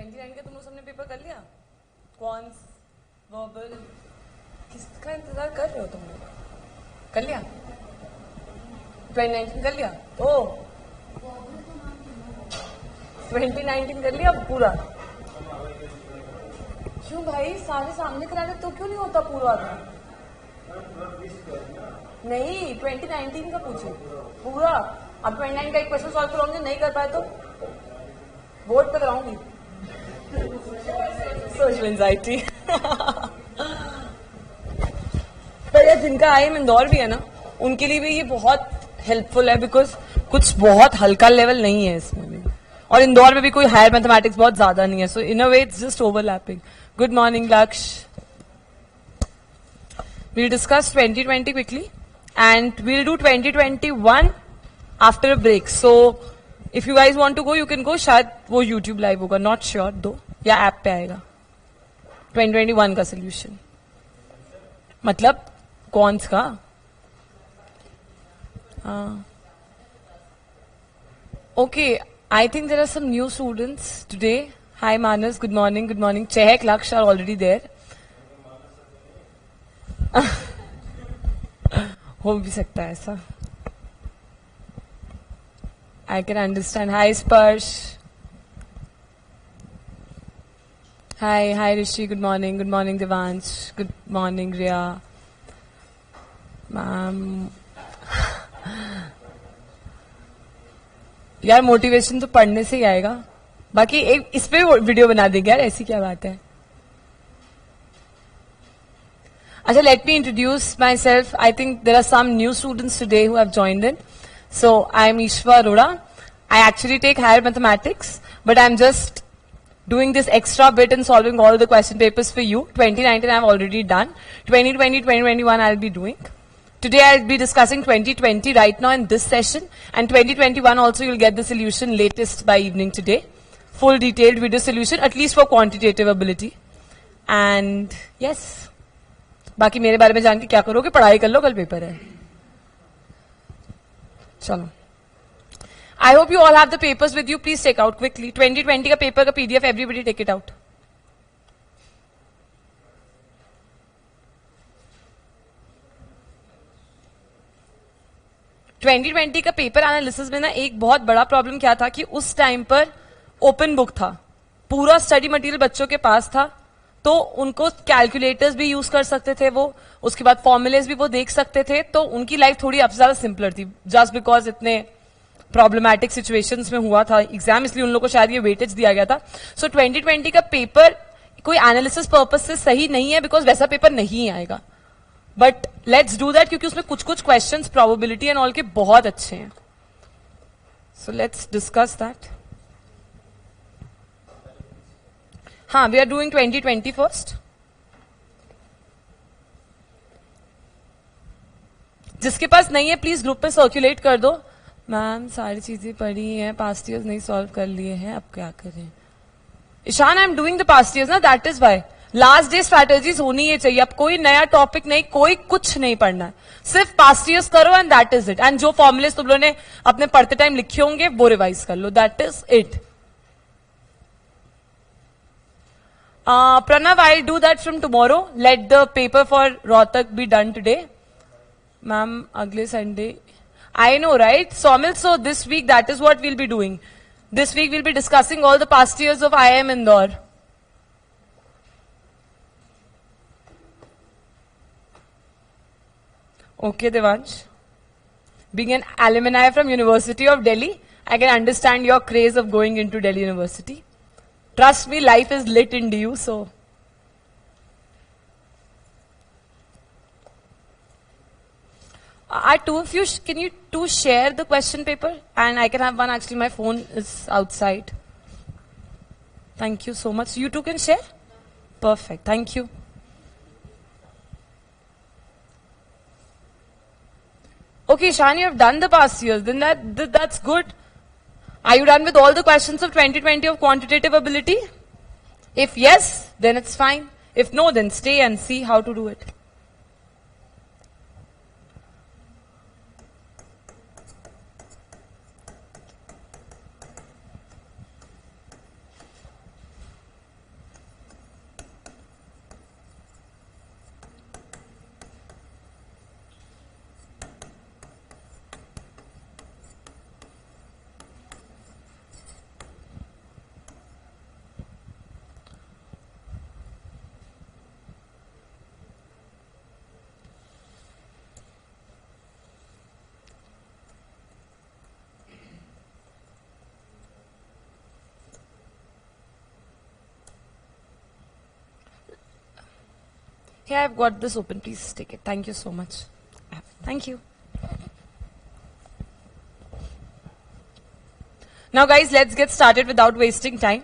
29 का तुम लोग सबने पेपर कर लिया? क्वांस, वर्बल, किसका इंतजार कर रहे हो तुम लोग? कर लिया? 2019 कर लिया? ओ 2019 कर लिया पूरा? क्यों भाई, सारे सामने करा रहे तो क्यों नहीं होता पूरा था? नहीं, 2019 का पूछो पूरा। अब 29 का एक क्वेश्चन सॉल्व कराऊंगी, नहीं कर पाए तो बोर्ड पे कराऊंगी। Social anxiety. पर यार जिनका आईएम इंदौर भी है ना, उनके लिए भी ये बहुत हेल्पफुल है, बिकॉज कुछ बहुत हल्का लेवल नहीं है इसमें भी, और इंदौर में भी कोई हायर मैथमेटिक्स बहुत ज्यादा नहीं है, so in a way it's just overlapping. Good morning Lakshya. We'll discuss 2020 quickly and we'll do 2021 after a break. So if you guys want to go, you can go. शायद वो YouTube live होगा, not sure दो, या app पे आएगा 2021 का solution, मतलब कौन का? Okay, I think there are some new students today. Hi Manas, good morning, good morning. Chehak, Laksh are already there. हो भी सकता है ऐसा. I can understand. Hi Sparsh. Hi Rishi. Good morning. Good morning Devansh. Good morning Riya. Ma'am यार motivation तो पढ़ने से ही आएगा, बाकी एक इस पे वीडियो बना देंगे यार, ऐसी क्या बात है. अच्छा, let me introduce myself. I think there are some new students today who have joined in. So I am Ishwa Arora. I actually take higher mathematics, but I'm just doing this extra bit in solving all the question papers for you. 2019 I've already done. 2020, 2021 I'll be doing. Today I'll be discussing 2020 right now in this session, and 2021 also you'll get the solution latest by evening today. Full detailed video solution, at least for quantitative ability. And yes. बाकी मेरे बारे में जान के क्या करोगे, पढ़ाई कर लो, कल पेपर है. चलो. I hope you all have the papers with you. Please take out quickly 2020 का पेपर का PDF. Everybody take it out. Twenty का पेपर एनालिसिस में ना एक बहुत बड़ा प्रॉब्लम क्या था कि उस टाइम पर ओपन बुक था, पूरा स्टडी मटेरियल बच्चों के पास था, तो उनको कैलकुलेटर्स भी यूज कर सकते थे वो, उसके बाद फॉर्मुलेस भी वो देख सकते थे, तो उनकी लाइफ थोड़ी अब ज्यादा सिंपलर थी, जस्ट बिकॉज इतने प्रॉब्लमैटिक सिचुएशंस में हुआ था एग्जाम, इसलिए उन लोगों को शायद ये वेटेज दिया गया था. सो 2020 का पेपर कोई एनालिसिस पर्पज से सही नहीं है, बिकॉज वैसा पेपर नहीं आएगा, बट लेट्स डू दैट, क्योंकि उसमें कुछ कुछ क्वेश्चंस प्रोबेबिलिटी एंड ऑल के बहुत अच्छे हैं. So let's discuss that. हाँ, वी आर डूइंग 2020 फर्स्ट. जिसके पास नहीं है प्लीज ग्रुप पे सर्कुलेट कर दो. मैम सारी चीजें पढ़ी हैं, पास्ट ईयर्स नहीं सॉल्व कर लिए हैं, अब क्या करें. Ishaan, I am doing the past years ना, that is why. Last day strategies होनी ही चाहिए. अब कोई नया टॉपिक नहीं, कोई कुछ नहीं पढ़ना है, सिर्फ पास्ट ईयर्स करो and that is it. And जो फॉर्मुलेस तुम लोगों ने अपने पढ़ते टाइम लिखे होंगे वो रिवाइज कर लो, that is it. Pranav, I'll do that from tomorrow. Let the paper for Rohtak be done today. Ma'am, agle Sunday. I know, right? Somil, so this week that is what we'll be doing. This week we'll be discussing all the past years of IIM Indore. Okay, Devansh. Being an alumni from University of Delhi, I can understand your craze of going into Delhi University. Trust me, life is lit in DU, so. Two of you, can you two share the question paper? And I can have one, actually my phone is outside. Thank you so much. You two can share? Perfect, thank you. Okay, Shan, you have done the past years, then that's good. Are you done with all the questions of 2020 of quantitative ability? If yes, then it's fine. If no, then stay and see how to do it. Hey, I've got this open. Please take it. Thank you so much. Thank you. Now guys, let's get started without wasting time.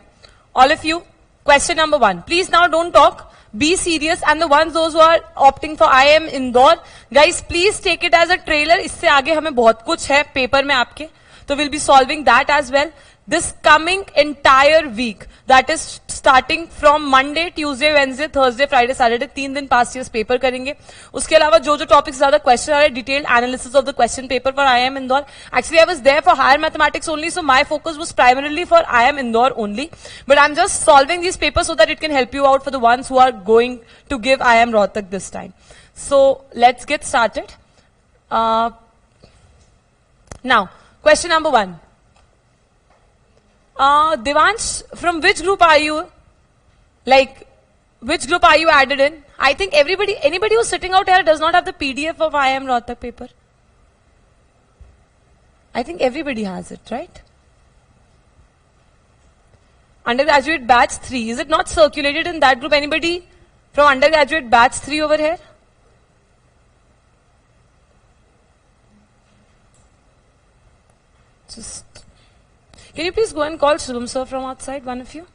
All of you, question number 1. Please now don't talk. Be serious, and the ones those who are opting for IIM Indore, guys, please take it as a trailer. इससे आगे हमें बहुत कुछ है paper में आपके, तो we'll be solving that as well. This coming entire week, that is starting from Monday, Tuesday, Wednesday, Thursday, Friday, Saturday, 3 दिन past years पेपर करेंगे. उसके अलावा जो जो टॉपिक्स ज्यादा क्वेश्चन आ रहे, detailed analysis of the question paper for IIM Indore. Actually, I was there for higher mathematics only, so my focus was primarily for IIM Indore only. But I'm just solving these papers so that it can help you out for the ones who are going to give IIM Rohtak this time. So let's get started. Now, question number 1. Devansh, from which group are you? Like, which group are you added in? I think anybody who's sitting out here does not have the PDF of IIM Rohtak paper. I think everybody has it, right? Undergraduate batch 3. Is it not circulated in that group? Anybody from undergraduate batch 3 over here? Just... Can you please go and call Shubham sir from outside, one of you?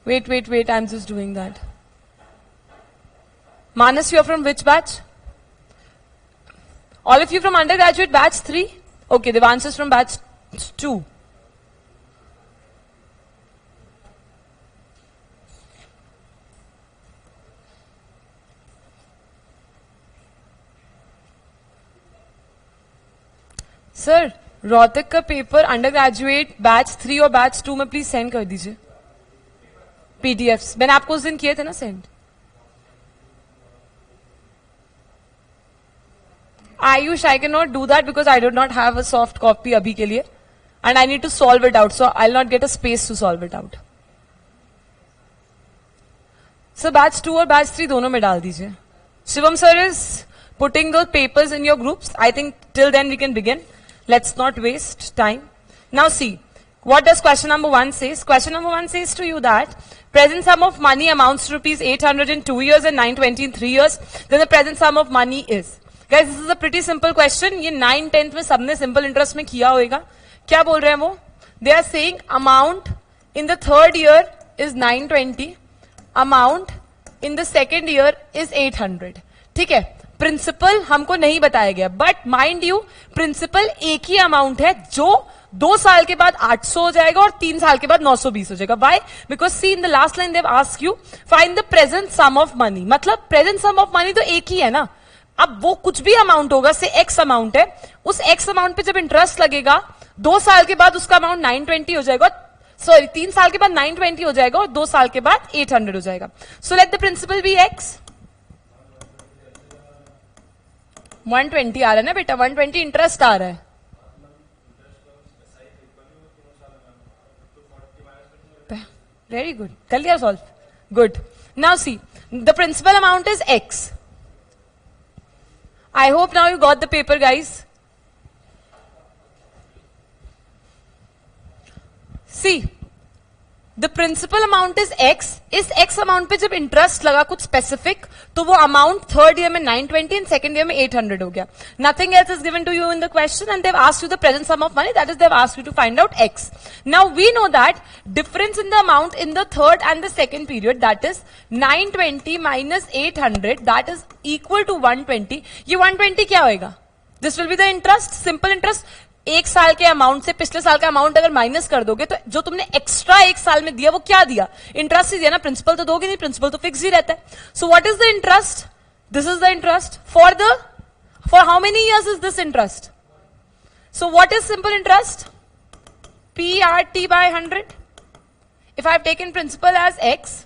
Wait, I'm just doing that. Manas, you're from which batch? All of you from undergraduate batch 3? Okay, Devansh is from batch 2. Sir, Rohtak का paper undergraduate batch 3 और batch 2 में please send कर दीजिए PDFs. मैंने आपको उस दिन किए थे ना send. Ayush, I can not do that because I do not have a soft copy अभी के लिए and I need to solve it out, so I will not get a space to solve it out. Sir batch 2 और batch 3 दोनों में डाल दीजिए. Shivam sir is putting the papers in your groups. I think till then we can begin. Let's not waste time. Now see, what does question number 1 says? Question number 1 says to you that present sum of money amounts to rupees 800 in 2 years and 920 in 3 years. Then the present sum of money is. Guys, this is a pretty simple question. ये 9, 10th में सबने simple interest में किया होगा. क्या बोल रहे हैं वो? They are saying amount in the 3rd year is 920. Amount in the 2nd year is 800. ठीक है? प्रिंसिपल हमको नहीं बताया गया, बट माइंड यू प्रिंसिपल एक ही अमाउंट है जो 2 साल के बाद 800 हो जाएगा और 3 साल के बाद 920 हो जाएगा. Why? Because see in the last line they ask you find the present sum of money. मतलब प्रेजेंट सम ऑफ मनी तो एक ही है ना. अब वो कुछ भी अमाउंट होगा, से एक्स अमाउंट है, उस एक्स अमाउंट पे जब इंटरेस्ट लगेगा 2 साल के बाद उसका अमाउंट 920 हो जाएगा, सॉरी 3 साल के बाद 920 हो जाएगा और 2 साल के बाद 800 हो जाएगा. So let the principal be x. 120 आ रहा है ना बेटा, 120 इंटरेस्ट आ रहा है. वेरी गुड, कर लिया solve. Good. Now see the principal amount is x. I hope now you got the paper guys. See the principal amount is x. इस एक्स अमाउंट पे जब इंटरेस्ट लगा कुछ स्पेसिफिक, तो वो अमाउंट 3rd ईयर में 920 एंड 2nd ईयर में 800 हो गया. Nothing else is given to you in the question and they've asked you the present sum of money, that is they've asked you to find out x. Now we know that difference in the amount in the 3rd and the 2nd period, that is 920 minus 800, that is equal to 120. ये 120 क्या होगा? This will be the interest, simple interest. एक साल के amount से पिछले साल का अमाउंट अगर माइनस कर दोगे तो जो तुमने एक्स्ट्रा एक साल में दिया वो क्या दिया? इंटरेस्ट ही दिया ना. प्रिंसिपल तो दोगे नहीं, प्रिंसिपल तो फिक्स ही रहता है. So what is the interest? This is the interest for how many years is this interest? So what is simple interest? PRT by 100. If I have taken principal as x,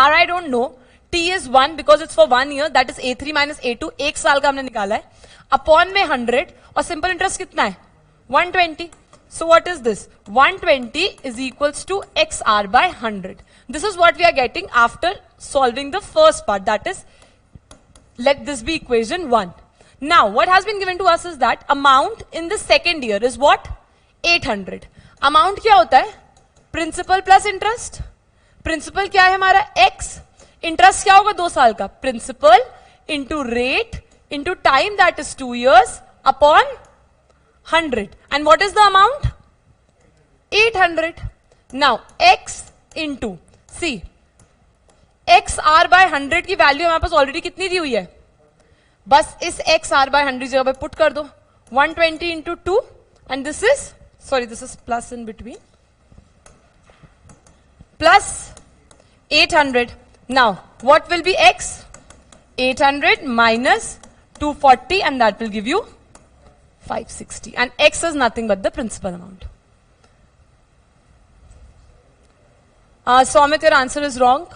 R I don't know, T is 1 because it's for 1 year, that is A3 minus A2, एक साल का हमने निकाला है, upon में 100, और simple interest कितना है? 120. So what is this? 120 is equals to XR by 100. This is what we are getting after solving the first part, that is, let this be equation 1. Now what has been given to us is that amount in the 2nd year is what? 800. Amount क्या होता है? Principal plus interest. Principal क्या है हमारा? X. Interest क्या होगा 2 साल का? Principal into rate into time, that is 2 years upon 100. And what is the amount? 800. Now x into see, x R by 100 की वैल्यू हमारे पास ऑलरेडी कितनी दी हुई है? बस इस एक्स आर बाय 100 जगह पे पुट कर दो. 120 into 2 and this is plus in between, plus 800. Now what will be x? 800 minus 240 and that will give you 560, and x is nothing but the principal amount. Soumit, your answer is wrong.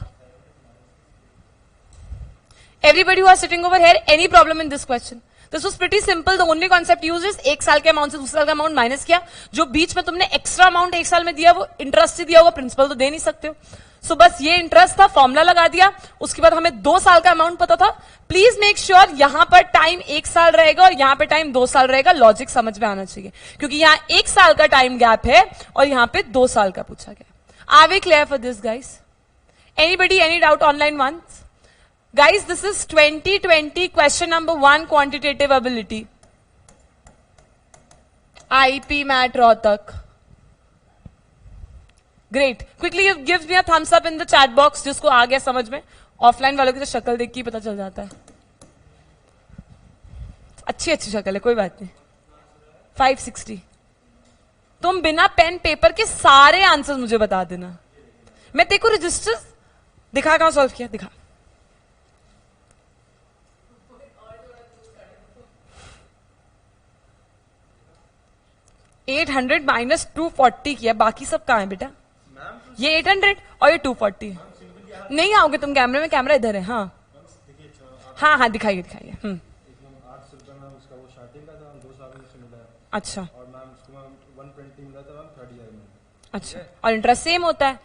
Everybody who are sitting over here, any problem in this question? This was pretty simple. The only concept used is एक साल के amount से दूसरे साल का amount minus किया. जो बीच में तुमने एक्स्ट्रा अमाउंट एक साल में दिया वो इंटरेस्ट से दिया होगा, प्रिंसिपल तो दे नहीं सकते हो. सो बस ये इंटरेस्ट था, फॉर्मूला लगा दिया. उसके बाद हमें 2 साल का अमाउंट पता था. प्लीज मेक श्योर यहां पर टाइम 1 साल रहेगा और यहां पे टाइम 2 साल रहेगा. लॉजिक समझ में आना चाहिए क्योंकि यहां 1 साल का टाइम गैप है और यहां पे 2 साल का पूछा गया. Are we clear for this guys? Anybody any doubt online ones? Guys, this is 2020 question number 1 quantitative ability. IP Mat Rohtak. Great. Quickly give me a thumbs up in the chat box जिसको आ गया समझ में. Offline वालों की तो शक्ल देख के ही पता चल जाता है. अच्छी शक्ल है, कोई बात नहीं. 560. तुम बिना पेन पेपर के सारे आंसर्स मुझे बता देना. मैं तेरे को रजिस्टर दिखा कहां सॉल्व किया, दिखा. 800 माइनस 240 किया, बाकी सब कहां है बेटा? ये 800 और ये 240. नहीं आओगे तुम कैमरे में? कैमरा इधर है. हाँ दिखाइए. अच्छा, और इंटरेस्ट सेम होता है.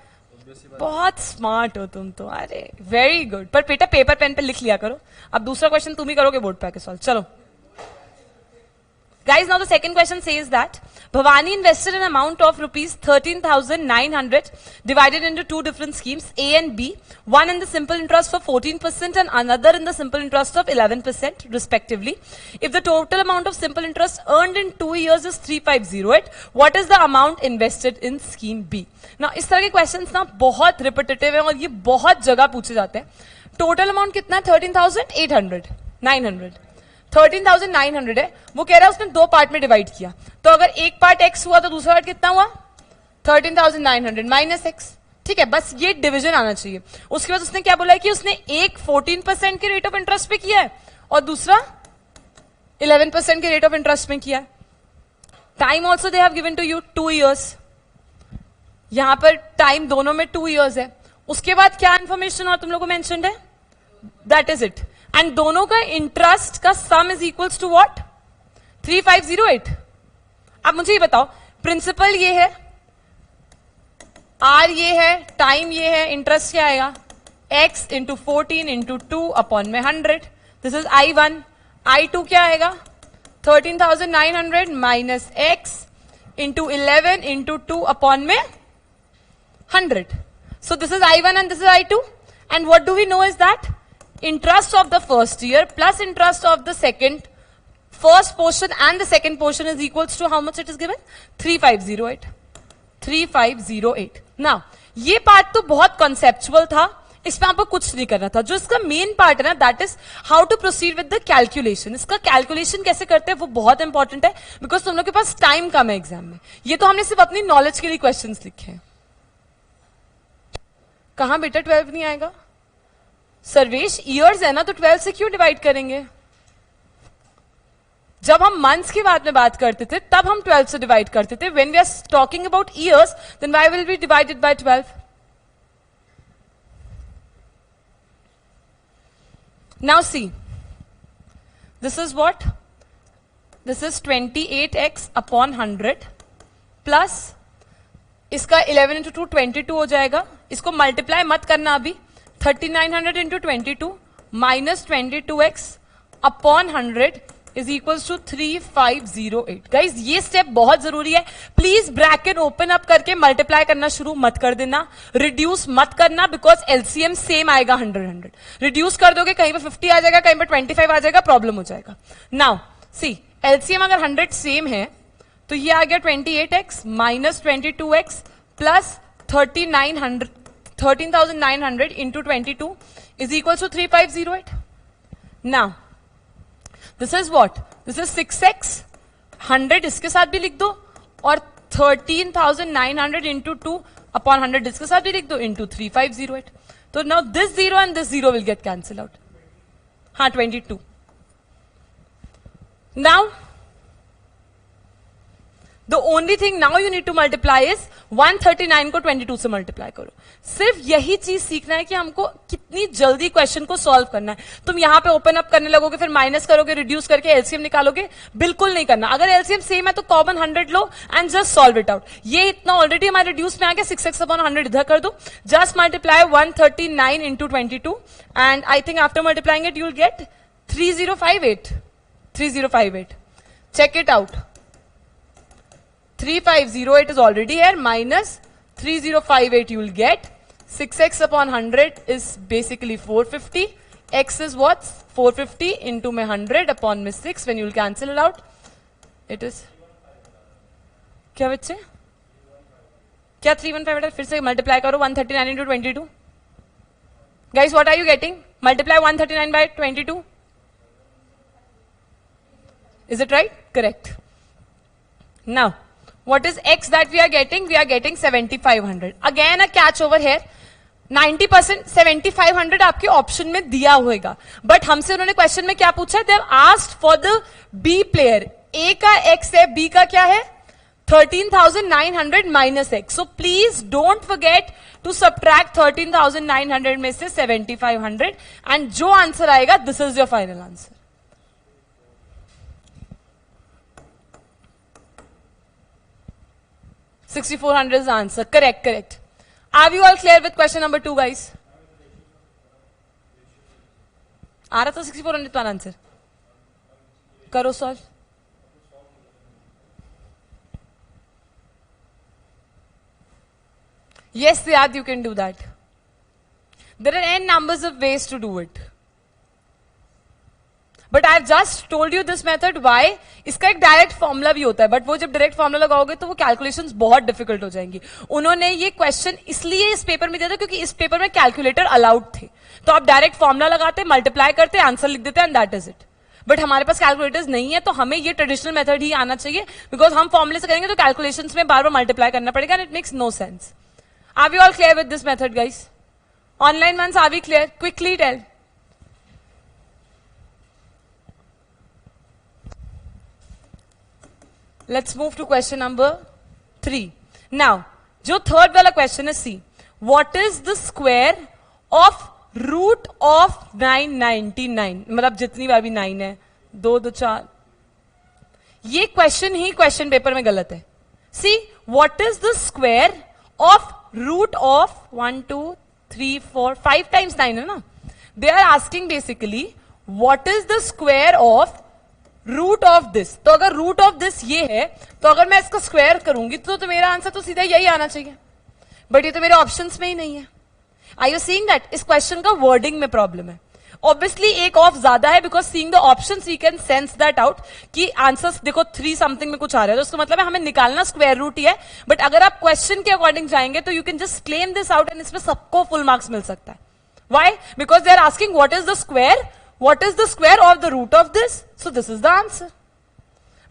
बहुत स्मार्ट हो तुम तो. अरे वेरी गुड. पर बेटा पेपर पेन पे लिख लिया करो. अब दूसरा क्वेश्चन तुम ही करोगे बोर्ड पे आके सॉल्व. चलो guys, now the second question says that Bhavani invested an amount of rupees 13,900 divided into 2 different schemes, A and B, one in the simple interest of 14% and another in the simple interest of 11% respectively. If the total amount of simple interest earned in 2 years is 3508, what is the amount invested in scheme B? Now इस तरह के questions ना बहुत repetitive है और ये बहुत जगह पूछे जाते हैं. Total amount कितना है? 13,800, 900. 13,900 है. वो कह रहा है उसने 2 पार्ट में डिवाइड किया. तो अगर एक पार्ट x हुआ तो दूसरा पार्ट कितना हुआ? 13,900 माइनस x. ठीक है, बस ये डिवीजन आना चाहिए. उसके बाद उसने क्या बोला है कि उसने एक 14% के रेट ऑफ इंटरेस्ट पे किया है और दूसरा 11% के रेट ऑफ इंटरेस्ट में किया है. Time also they have given to you 2 years. यहां पर टाइम दोनों में 2 years है. उसके बाद क्या इंफॉर्मेशन और तुम लोगों को मेंशन्ड है? That is it. एंड दोनों का इंटरेस्ट का sum is equals to what? 3508. अब मुझे ये बताओ, प्रिंसिपल ये है, आर ये है, टाइम ये है, इंटरेस्ट क्या आएगा? x इंटू 14 इंटू 2 अपॉन में 100. This is I1. I2 क्या आएगा? 13,900 minus x into 11 into 2 upon में 100. So this is I1 and this is I2. And what do we know is that interest of the first year plus interest of the first portion and the second portion is equals to how much it is given? 3508. 3508. Now, ये part तो बहुत conceptual था, इसमें आपको कुछ नहीं करना था. जो इसका मेन पार्ट है ना, that is how to proceed with the calculation. इसका कैलकुलेशन कैसे करते हैं वो बहुत इंपॉर्टेंट है, बिकॉज तुम लोग के पास टाइम कम है एग्जाम में. ये तो हमने सिर्फ अपनी नॉलेज के लिए क्वेश्चंस लिखे हैं. कहां बेटा 12 नहीं आएगा? सर्वेश ईयर्स है ना, तो 12 से क्यों डिवाइड करेंगे? जब हम मंथ्स की बात करते थे तब हम 12 से डिवाइड करते थे. When we are talking about years then why will be divided by 12? Now see, this is what? This is 28x upon 100 plus इसका 11 इंटू 2 22 हो जाएगा. इसको मल्टीप्लाई मत करना अभी. 3900 into 22 minus 22x upon 100 is equal to 3508. Guys ये step बहुत जरूरी है. प्लीज ब्रैकेट ओपन अप करके मल्टीप्लाई करना शुरू मत कर देना, रिड्यूस मत करना, बिकॉज एलसीएम सेम आएगा 100. रिड्यूस कर दोगे कहीं पे 50 आ जाएगा, कहीं पे 25 आ जाएगा, प्रॉब्लम हो जाएगा. नाउ सी एलसीएम अगर 100 सेम है तो ये आ गया 28x minus 22x plus 13,900 into 22 is equal to 3508. Now this is what, this is 6x, 100 इसके साथ भी लिख दो और 13,900 इंटू 2 अपॉन 100 इसके साथ भी लिख दो इंटू 3508. तो now this zero and this zero will get cancel out. हाँ 22. Now the only thing now you need to multiply is 139 को 22 से मल्टीप्लाई करो. सिर्फ यही चीज सीखना है कि हमको कितनी जल्दी क्वेश्चन को सॉल्व करना है. तुम यहां पे ओपन अप करने लगोगे, फिर माइनस करोगे, रिड्यूस करके एलसीएम निकालोगे, बिल्कुल नहीं करना. अगर एलसीएम सेम है तो common 100 low and just solve it out. ये इतना ऑलरेडी हमारे रिड्यूस में आ गया, 6x अपॉन 100 इधर कर दो. Just multiply 139 into 22 and I think after multiplying it you will gate 3058. Check it out. 3508 is already here, minus 3058 you will get. 6x upon 100 is basically 450. X is what? 450 into my 100 upon my 6. When you will cancel it out, it is क्या बच्चे? क्या 315 फिर से multiply करो 139 into 22. Guys, what are you getting? Multiply 139 by 22. Is it right? Correct. Now, what is x that we are getting? We are getting 7500. Again, a catch over here. 90% 7500 आपके option में दिया होगा, बट हमसे उन्होंने question में क्या पूछा है? They have asked for the B player. A का x है, B का क्या है? 13,900 minus x. So please don't forget to subtract 13,900 में से 7,500 and जो आंसर आएगा, this is your final answer. 6,400 is the answer. Correct, correct. Are you all clear with question number 2, guys? आ रहा था 6,400 का आंसर? करो solve. Yes, Siddharth, you can do that. There are n numbers of ways to do it. But I have just told you this method. Why? इसका एक direct formula भी होता है, but वो जब डायरेक्ट फॉर्मूला लगाओगे तो वो कैलकुलेशंस बहुत डिफिकल्ट हो जाएंगी. उन्होंने ये क्वेश्चन इसलिए इस पेपर में दिया था क्योंकि इस पेपर में कैलकुलेटर अलाउड थे. तो आप डायरेक्ट फॉर्मूला लगाते, मल्टीप्लाई करते, आंसर लिख देते and that is it. But हमारे पास कैलकुलेटर्स नहीं है, तो हमें ये ट्रेडिशनल मेथड ही आना चाहिए, बिकॉज हम फॉर्मूले से करेंगे तो कैलकुलेशंस में बार बार मल्टीप्लाई करना पड़ेगा and it makes no sense. Are we all clear with this method, guys? Online ones, are we clear? Quickly tell. Let's move to question number 3. Now, जो थर्ड वाला क्वेश्चन है, see what is the square of root of 999? मतलब जितनी बार भी 9 है, 2 2 4. ये question ही question paper में गलत है. See what is the square of root of 1 2 3 4 5 times 9 है ना. They are asking basically what is the square of root of this. तो अगर रूट ऑफ दिस ये है, तो अगर मैं इसका स्क्वायर करूंगी तो मेरा आंसर तो सीधा यही आना चाहिए, बट ये तो मेरे ऑप्शंस में ही नहीं है. I you seeing that? इस क्वेश्चन का वर्डिंग में प्रॉब्लम है. ऑब्वियसली एक ऑफ ज्यादा है, because seeing the options we can sense that out कि आंसर्स देखो 3 समथिंग में कुछ आ रहा है, तो उसका मतलब है हमें निकालना स्क्वायर रूट ही है. बट अगर आप क्वेश्चन के अकॉर्डिंग जाएंगे तो you can just claim this out and इसमें सबको फुल मार्क्स मिल सकता है. Why? Because they are asking what is the square, what is the square of the root of this? So this is the answer.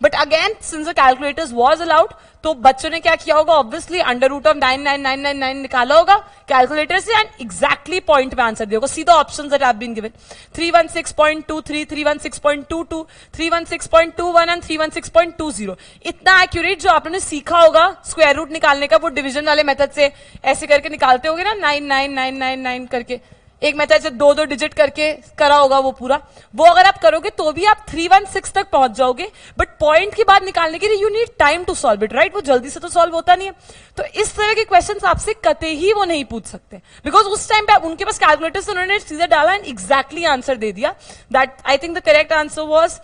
But again, since the calculators was allowed, तो बच्चों ने क्या किया होगा? Obviously under root of 99999 निकाला होगा calculator से and exactly point में आंसर दिया होगा. See the options that have been given: 316.23, 316.22, 316.21 and 316.20. इतना एक्यूरेट जो आपने सीखा होगा स्क्वायर रूट निकालने का, वो डिवीजन वाले मेथड से ऐसे करके निकालते होगे ना, 99999 करके. एक मेथड से 2 डिजिट करके करा होगा वो पूरा. वो अगर आप करोगे तो भी आप 316 तक पहुंच जाओगे, बट पॉइंट की बात निकालने के लिए you need time to solve it, right? वो जल्दी से तो सॉल्व होता नहीं है. तो इस तरह के क्वेश्चंस आपसे कतई ही वो नहीं पूछ सकते, बिकॉज उस टाइम पे उनके पास कैलकुलेटर से उन्होंने सीधा डाला एंड एग्जैक्टली आंसर दे दिया. That I think the correct answer was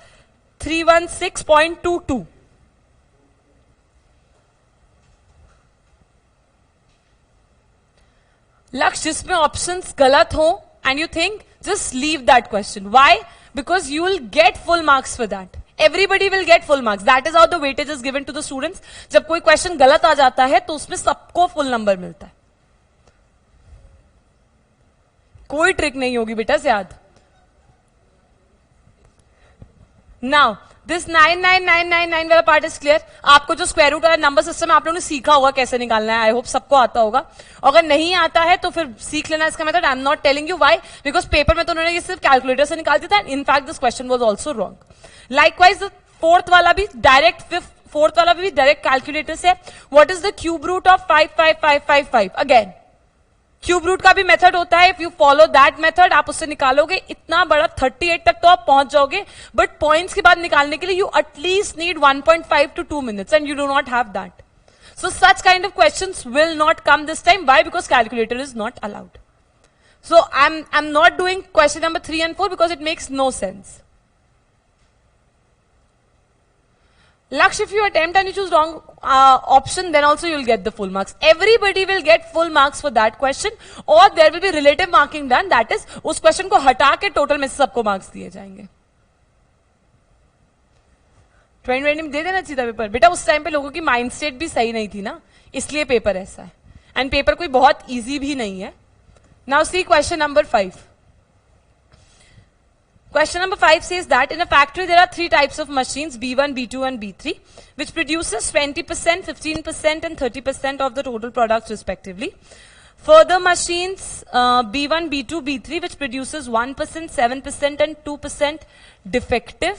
316.22. Lakshya जिसमें ऑप्शंस गलत हो and you think just leave that question. Why? Because you will get full marks for that. Everybody will get full marks. That is how the weightage is given to the students. जब कोई question गलत आ जाता है तो उसमें सबको full number मिलता है. कोई ट्रिक नहीं होगी बेटा याद. नाउ दिस 9999 वाला पार्ट इज क्लियर. आपको जो स्क्वायर रूट वाला नंबर सिस्टम है आप लोगों ने सीखा होगा कैसे निकालना है. आई होप सबको आता होगा. अगर नहीं आता है तो फिर सीख लेना इसका method. I am not telling you why, because paper में तो उन्होंने ये सिर्फ कैलकुलेटर से निकाल दिया था. In fact this question was also wrong. Likewise fourth वाला भी डायरेक्ट फोर्थ वाला भी डायरेक्ट कैलकुलेटर से. What is the cube root of 55555? Again cube root का भी मेथड होता है. If you follow that method आप उससे निकालोगे इतना बड़ा 38 तक तो आप पहुंच जाओगे. बट पॉइंट्स के बाद निकालने के लिए you at least need 1.5 to 2 minutes and you do not have that. So such kind of questions will not come this time. Why? Because calculator is not allowed. So I'm not doing question number 3 and 4 because it makes no sense. Laksh, if you attempt and you choose wrong option, then also you'll get the full marks. Everybody will get full marks for that question, or there will be relative marking done. That is, उस question को हटा के total में से सबको marks दिए जाएंगे. 2020 में दे देना चाहिए पेपर. बेटा उस टाइम पे लोगों की माइंड स्टेट भी सही नहीं थी ना, इसलिए पेपर ऐसा है. एंड पेपर कोई बहुत इजी भी नहीं है. Now see question number 5. Question number 5 says that in a factory there are 3 types of machines, B1, B2 and B3, which produces 20%, 15% and 30% of the total products respectively. Further machines B1, B2, B3 which produces 1%, 7% and 2% defective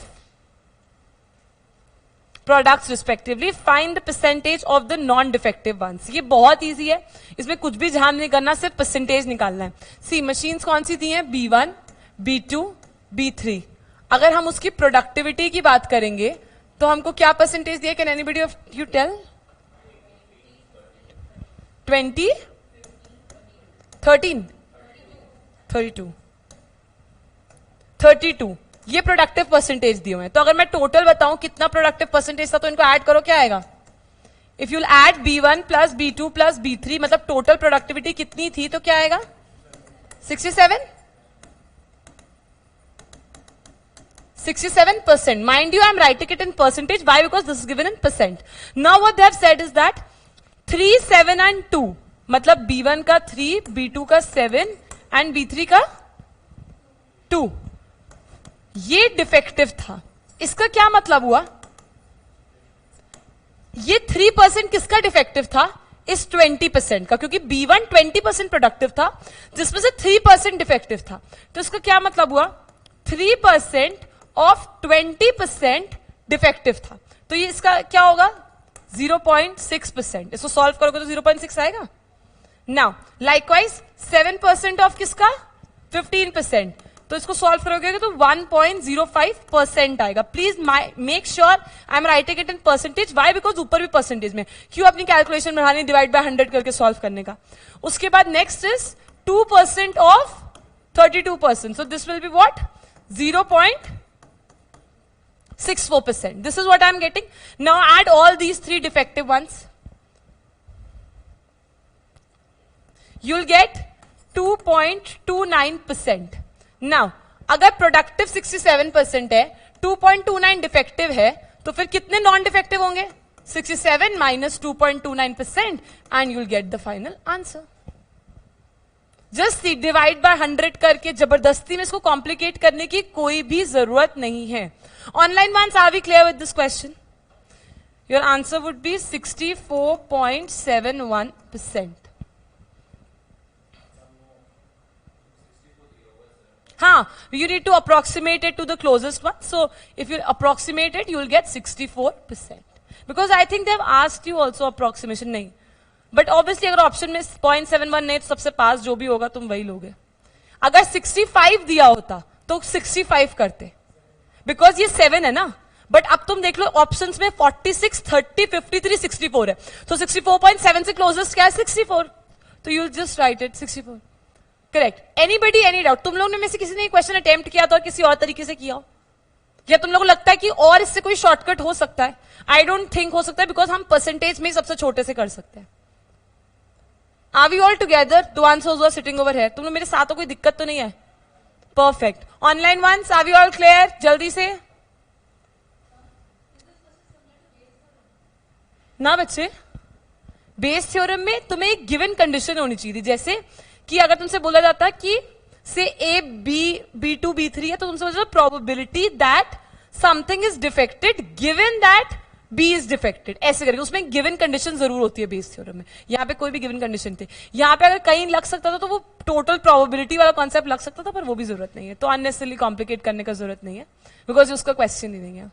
products respectively. Find the percentage of the non-defective ones. ये बहुत easy है, इसमें कुछ भी ध्यान नहीं करना, सिर्फ percentage निकालना है. See machines कौन सी दी हैं? B1, B2, B3. अगर हम उसकी प्रोडक्टिविटी की बात करेंगे तो हमको क्या परसेंटेज दिया? Can anybody of you tell? 20, 13, 32, 32. ये प्रोडक्टिव परसेंटेज दिए हुए हैं. तो अगर मैं टोटल बताऊं कितना प्रोडक्टिव परसेंटेज था तो इनको ऐड करो, क्या आएगा? If you'll add B1 plus B2 plus B3, मतलब टोटल प्रोडक्टिविटी कितनी थी तो क्या आएगा? 67. 67%. Mind you, I'm writing it in percentage. Why? Because this is given in percent. Now what they have said is that 3, 7 and 2. मतलब B1 का 3, B2 का 7 and B3 का 2. ये डिफेक्टिव था. इसका क्या मतलब हुआ? ये 3% किसका डिफेक्टिव था? इस 20% का, क्योंकि B1 20% प्रोडक्टिव था जिसमें से 3% डिफेक्टिव था. तो इसका क्या मतलब हुआ? 3% ऑफ 20% डिफेक्टिव था. तो ये इसका क्या होगा? 0.6%. इसको सॉल्व करोगे तो 0.6 आएगा. नाउ लाइकवाइज 7% ऑफ किसका? 15%. तो इसको सॉल्व करोगे तो 1.05% आएगा. Please make sure I am writing it in percentage. Why? Because ऊपर भी परसेंटेज में. क्यों अपनी कैलकुलेशन बढ़ानी डिवाइड बाय 100 करके सॉल्व करने का. उसके बाद next is 2% of 32%. So this will be what? 0.64%. This is what I am getting. Now add all these 3 defective ones. You'll get 2.29%. Now, अगर प्रोडक्टिव 67% है, 2.29 डिफेक्टिव है, तो फिर कितने नॉन डिफेक्टिव होंगे? 67 minus 2.29% and you'll get the final answer. Just divide by 100 करके जबरदस्ती में इसको कॉम्प्लिकेट करने की कोई भी जरूरत नहीं है. Online ones are we clear with this question? Your answer would be 64.71%. हाँ, you need to approximate it to the closest one. So if you approximate it, you will get 64%. Because I think they have asked you also approximation. नहीं, but obviously अगर option में 0.71 नहीं तो सबसे पास जो भी होगा तुम वही लोगे. अगर 65 दिया होता तो 65 करते, बिकॉज ये 7 है ना. बट अब तुम देख लो ऑप्शंस में 46, 30, 53, 64 है. तो 64.7 से क्लोजेस्ट क्या है? 64. तो you just right it 64. Correct. Anybody any doubt? तुम लोग ने में से किसी ने क्वेश्चन अटेम्प्ट किया था और किसी और तरीके से किया हो? या तुम लोगों को लगता है कि और इससे कोई शॉर्टकट हो सकता है? आई डोंट थिंक हो सकता है, बिकॉज हम परसेंटेज में ही सबसे छोटे से कर सकते हैं. Are we all together? The answers are sitting over here. तुम लोग मेरे साथ हो, कोई दिक्कत तो नहीं है? Perfect. Online ones, are we all clear? जल्दी से ना बच्चे. बेस थ्योरम में तुम्हें एक गिवन कंडीशन होनी चाहिए थी, जैसे कि अगर तुमसे बोला जाता कि से ए बी B2 B3 है, तो तुमसे बोला probability that something is defected given that B is defected, ऐसे करके. उसमें गिवन कंडीशन जरूर होती है बेस थ्योरम में. यहां पे कोई भी गिवन कंडीशन थी. यहां पे अगर कहीं लग सकता था तो वो टोटल प्रोबेबिलिटी वाला कॉन्सेप्ट लग सकता था, पर वो भी जरूरत नहीं है. तो अननेसेसरली कॉम्प्लिकेट करने का जरूरत नहीं है, बिकॉज उसका क्वेश्चन ही नहीं है.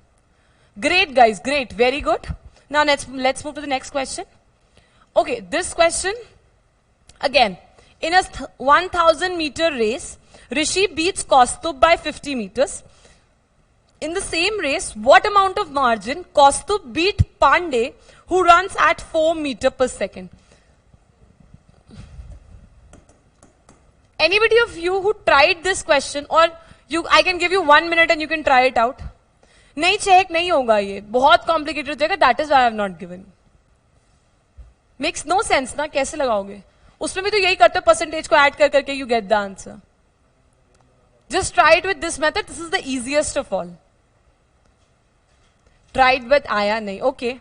Great guys, great, very good. Now let's move to the next question. Okay, this question, again, in a 1000 meter race, Rishi beats Kaustubh by 50 meters. In the same race, what amount of margin Kaustubh beat Pandey, who runs at 4 meters per second? Anybody of you who tried this question, or I can give you 1 minute and you can try it out. नहीं check नहीं होगा, ये बहुत complicated हो जाएगा. That is why I have not given. Makes no sense ना, कैसे लगाओगे? उसमें भी तो यही करते हो, परसेंटेज को ऐड कर करके you get the answer. Just try it with this method. This is the easiest of all. Tried with आया नहीं. Okay,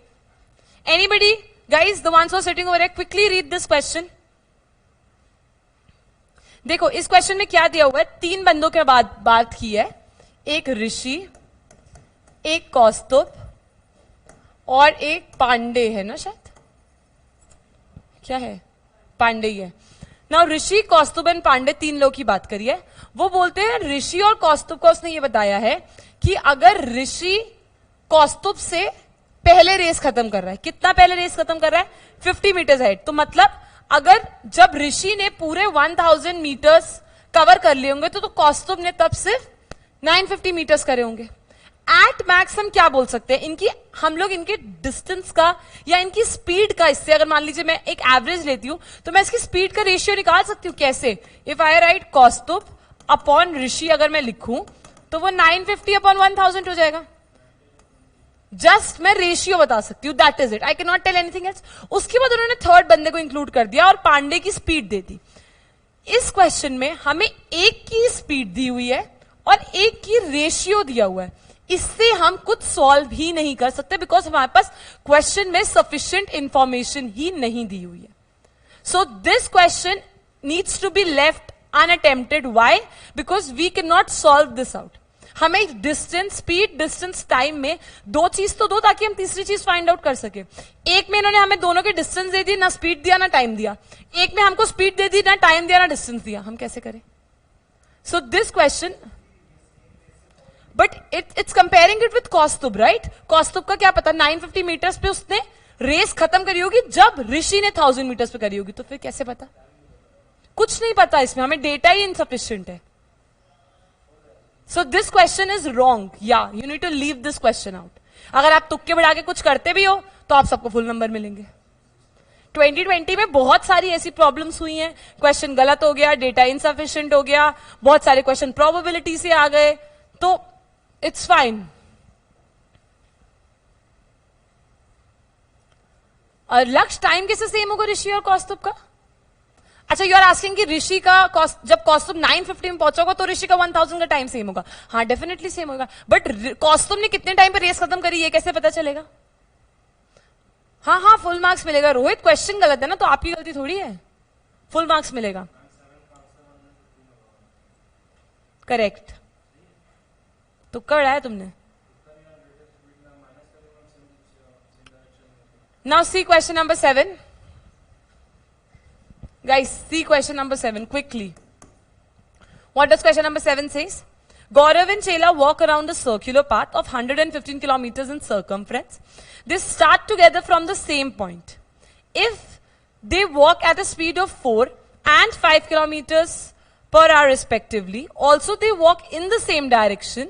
anybody guys, the ones who sitting over here, quickly read this question. देखो इस question में क्या दिया हुआ है. 3 बंदों के बाद बात की है, एक ऋषि, एक कौस्तुभ और एक पांडे है ना, शायद क्या है, पांडे ही है. नाउ ऋषि, कौस्तुभ एंड पांडे, 3 लोग की बात करिए. वो बोलते हैं ऋषि और कौस्तुभ को उसने ये बताया है कि अगर ऋषि कौस्तुभ से पहले रेस खत्म कर रहा है, कितना पहले रेस खत्म कर रहा है? 50 मीटर्स हेड. तो मतलब अगर जब ऋषि ने पूरे 1000 मीटर्स कवर कर लिए होंगे तो कौस्तुभ ने तब सिर्फ 950 मीटर्स करे होंगे. एट मैक्स हम क्या बोल सकते हैं, इनकी हम लोग इनके डिस्टेंस का या इनकी स्पीड का, इससे अगर मान लीजिए मैं एक एवरेज लेती हूं तो मैं इसकी स्पीड का रेशियो निकाल सकती हूं. कैसे? If I write Kaustubh upon Rishi अगर मैं लिखूं तो वो 950 अपॉन 1000 हो जाएगा. जस्ट मैं रेशियो बता सकती हूं, that is it. I can not tell anything else. उसके बाद उन्होंने थर्ड बंदे को इंक्लूड कर दिया और पांडे की स्पीड दे दी. इस क्वेश्चन में हमें एक की स्पीड दी हुई है और एक की रेशियो दिया हुआ है. इससे हम कुछ सॉल्व ही नहीं कर सकते, बिकॉज हमारे पास क्वेश्चन में सफिशिएंट इंफॉर्मेशन ही नहीं दी हुई है. So this question needs to be left unattempted. Why? Because we can not solve this out. हमें डिस्टेंस, स्पीड, डिस्टेंस, टाइम में 2 चीज तो दो ताकि हम तीसरी चीज फाइंड आउट कर सके. एक में इन्होंने हमें दोनों के डिस्टेंस दे दी, ना स्पीड दिया ना टाइम दिया. एक में हमको स्पीड दे दी, ना टाइम दिया ना डिस्टेंस दिया. हम कैसे करें? So this question, but it's comparing it with Kaustubh, right? Kaustubh का क्या पता 950 मीटर्स पे उसने रेस खत्म करी होगी जब ऋषि ने 1000 मीटर्स पे करी होगी. तो फिर कैसे पता? कुछ नहीं पता इसमें, हमें डेटा ही इनसफिशिएंट है. So this question is wrong. या you need to leave this question out. अगर आप तुक्के बढ़ा के कुछ करते भी हो तो आप सबको फुल नंबर मिलेंगे. 2020 में बहुत सारी ऐसी प्रॉब्लम्स हुई हैं, क्वेश्चन गलत हो गया, डेटा इनसफिशिएंट हो गया, बहुत सारे क्वेश्चन प्रोबेबिलिटी से आ गए, तो इट्स फाइन. और लक्ष्य टाइम कैसे सेम होगा ऋषि और कौस्तुभ का? अच्छा, यू आर आस्किंग कि ऋषि का जब कौस्तुभ 950 में पहुंचोगा तो ऋषि का 1000 का टाइम सेम होगा. हाँ, डेफिनेटली सेम होगा. बट कौस्तुभ ने कितने टाइम पे रेस खत्म करी, ये कैसे पता चलेगा? हाँ, फुल मार्क्स मिलेगा. रोहित, क्वेश्चन गलत है ना, तो आपकी गलती थोड़ी है. फुल मार्क्स मिलेगा. करेक्ट. तुक्का उड़ाया तुमने. Now see question number 7. Guys, see question number 7 quickly. What does question number 7 says? Gaurav and Chela walk around a circular path of 115 kilometers in circumference. They start together from the same point. If they walk at a speed of 4 and 5 kilometers per hour respectively, also they walk in the same direction,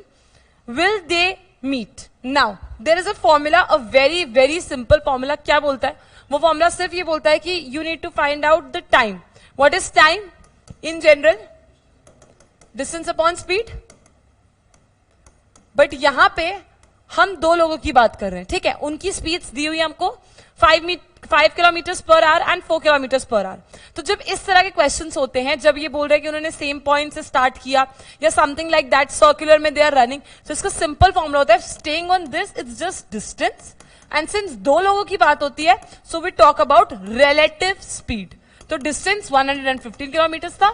will they meet? Now, there is a formula, a very, very simple formula. क्या बोलता है? वो formula सिर्फ ये बोलता है कि you need to find out the time. What is time in general? Distance upon speed. But यहां पे हम दो लोगों की बात कर रहे हैं, ठीक है। उनकी स्पीड्स दी हुई है हमको 5 kilometre per hour and 4 kilometre per hour. तो जब इस तरह के क्वेश्चंस होते हैं, जब ये बोल रहे हैं कि उन्होंने सेम पॉइंट से स्टार्ट किया या समथिंग लाइक दैट, सर्कुलर में दे आर रनिंग, तो इसका सिंपल फॉर्मूला होता है staying on this it's just distance, and since दो लोगों की बात होती है so we talk about relative speed. तो डिस्टेंस 115 किलोमीटर था,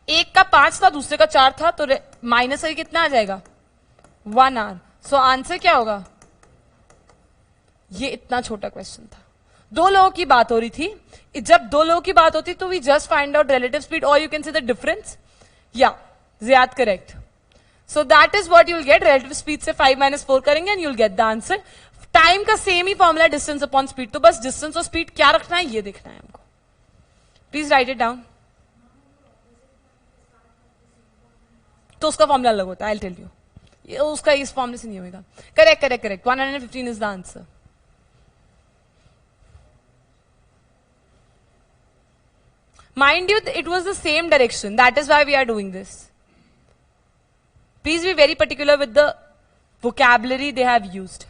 एक का 5 था, दूसरे का 4 था, तो माइनस करके कितना आ जाएगा 1 आवर। सो आंसर क्या होगा? ये इतना छोटा क्वेश्चन था, दो लोगों की बात हो रही थी। जब दो लोगों की बात होती तो we just find out relative speed और you can see the difference. या ज्यादा correct. So that is what you will get. Relative speed से 5 - 4 करेंगे and you will get the answer. Time का सेम ही फॉर्मूला, डिस्टेंस अपॉन स्पीड। तो बस distance और स्पीड क्या रखना है ये देखना है हमको। Please right it down. तो उसका फॉर्मूला अलग होता है, आई विल टेल यू। उसका इस फॉर्मूले से नहीं होगा। Correct correct correct, 115 is the answer. Mind you, it was the same direction. That is why we are doing this. Please be very particular with the vocabulary they have used.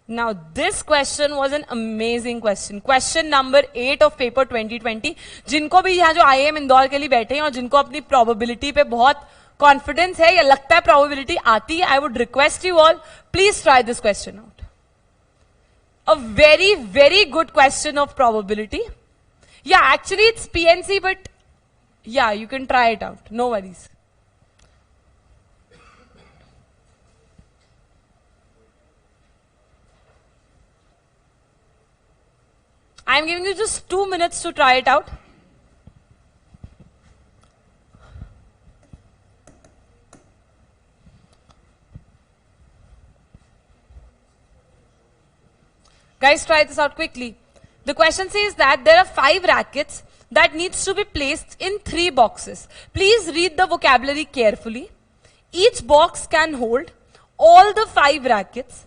Now, this question was an amazing question. Question number 8 of paper 2020. जिनको भी यहाँ जो IIM Indore के लिए बैठे हैं और जिनको अपनी probability पे बहुत confidence है या लगता है probability आती है, I would request you all, please try this question out. A very, very good question of probability. Yeah, actually it's PNC, but yeah, you can try it out. No worries. I'm giving you just 2 minutes to try it out. Guys, try this out quickly. The question says that there are 5 rackets that needs to be placed in 3 boxes. Please read the vocabulary carefully. Each box can hold all the 5 rackets.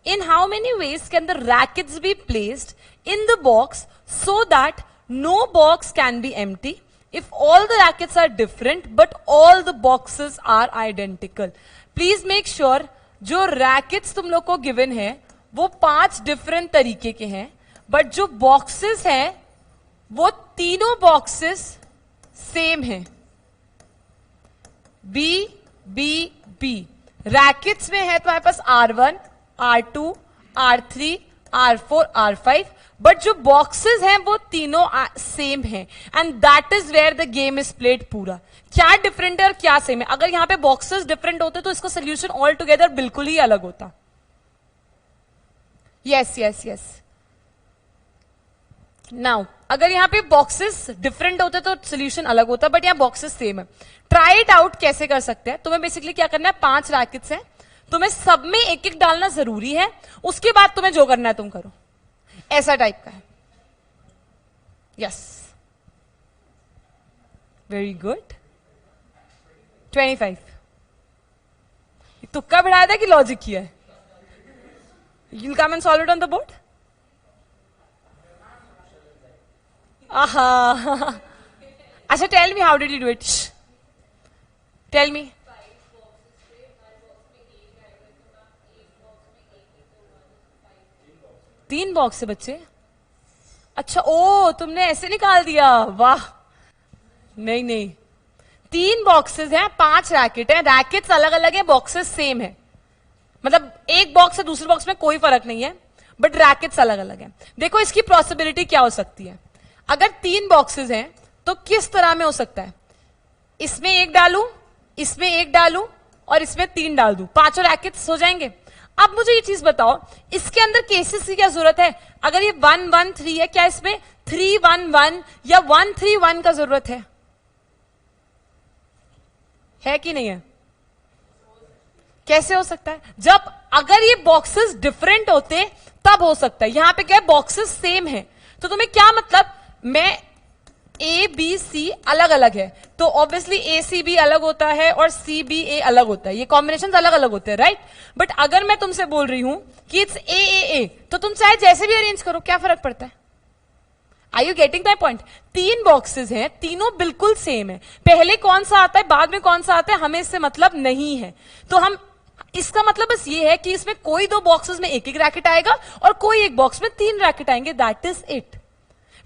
In how many ways can the rackets be placed in the box so that no box can be empty if all the rackets are different but all the boxes are identical? Please make sure जो rackets तुम लोग को given है वो 5 different तरीके के हैं, but जो बॉक्सेस हैं वो तीनों बॉक्सेस सेम हैं। बी बी बी रैकेट्स में है तुम्हारे पास R1, R2, R3, R4, R5, but जो बॉक्सेस हैं वो तीनों सेम हैं and that is where the game is played पूरा। क्या डिफरेंट है और क्या सेम है? अगर यहां पे बॉक्सेस डिफरेंट होते तो इसका सोल्यूशन ऑल टुगेदर बिल्कुल ही अलग होता। Yes yes yes. नाउ अगर यहाँ पे बॉक्सेस डिफरेंट होते तो सोल्यूशन अलग होता, बट यहाँ बॉक्सेस सेम है। ट्राई इट आउट कैसे कर सकते हैं? तुम्हें बेसिकली क्या करना है, 5 रैकेट्स हैं, तुम्हें सब में एक एक डालना जरूरी है, उसके बाद तुम्हें जो करना है तुम करो, ऐसा टाइप का है। Yes, very good. 25 तुक्का बढ़ाया था कि लॉजिक किया है? You will come and solve it on the board. अच्छा, tell me how did you do it? Tell me. तीन बॉक्स है बच्चे? अच्छा, ओ तुमने ऐसे निकाल दिया, वाह। नहीं नहीं, 3 बॉक्सेस हैं, 5 रैकेट हैं, रैकेट्स अलग अलग है, बॉक्सेस सेम है। मतलब एक बॉक्स से दूसरे बॉक्स में कोई फर्क नहीं है, बट रैकेट्स अलग अलग है। देखो इसकी पॉसिबिलिटी क्या हो सकती है। अगर 3 बॉक्सेस हैं तो किस तरह में हो सकता है, इसमें एक डालूं, इसमें एक डालूं और इसमें 3 डाल दूं, 5 रैकेट्स हो जाएंगे। अब मुझे ये चीज बताओ, इसके अंदर केसेस की क्या जरूरत है? अगर ये 1 1 3 है, क्या इसमें 3 1 1 या 1 3 1 का जरूरत है कि नहीं है? कैसे हो सकता है? जब अगर ये बॉक्सेस डिफरेंट होते तब हो सकता है। यहां पे क्या है, बॉक्सेस सेम है, तो तुम्हें क्या मतलब, मैं ए बी सी अलग अलग है तो ऑब्वियसली ए सी बी अलग होता है और सी बी ए अलग होता है, ये कॉम्बिनेशन अलग अलग होते हैं, राइट? बट अगर मैं तुमसे बोल रही हूं कि इट्स ए तो तुम चाहे जैसे भी अरेंज करो, क्या फर्क पड़ता है? Are you getting my point? 3 boxes हैं, तीनों बिल्कुल सेम है, पहले कौन सा आता है बाद में कौन सा आता है हमें इससे मतलब नहीं है। तो हम इसका मतलब बस ये है कि इसमें कोई दो बॉक्सेस में एक एक रैकेट आएगा और कोई एक बॉक्स में तीन रैकेट आएंगे, that is it.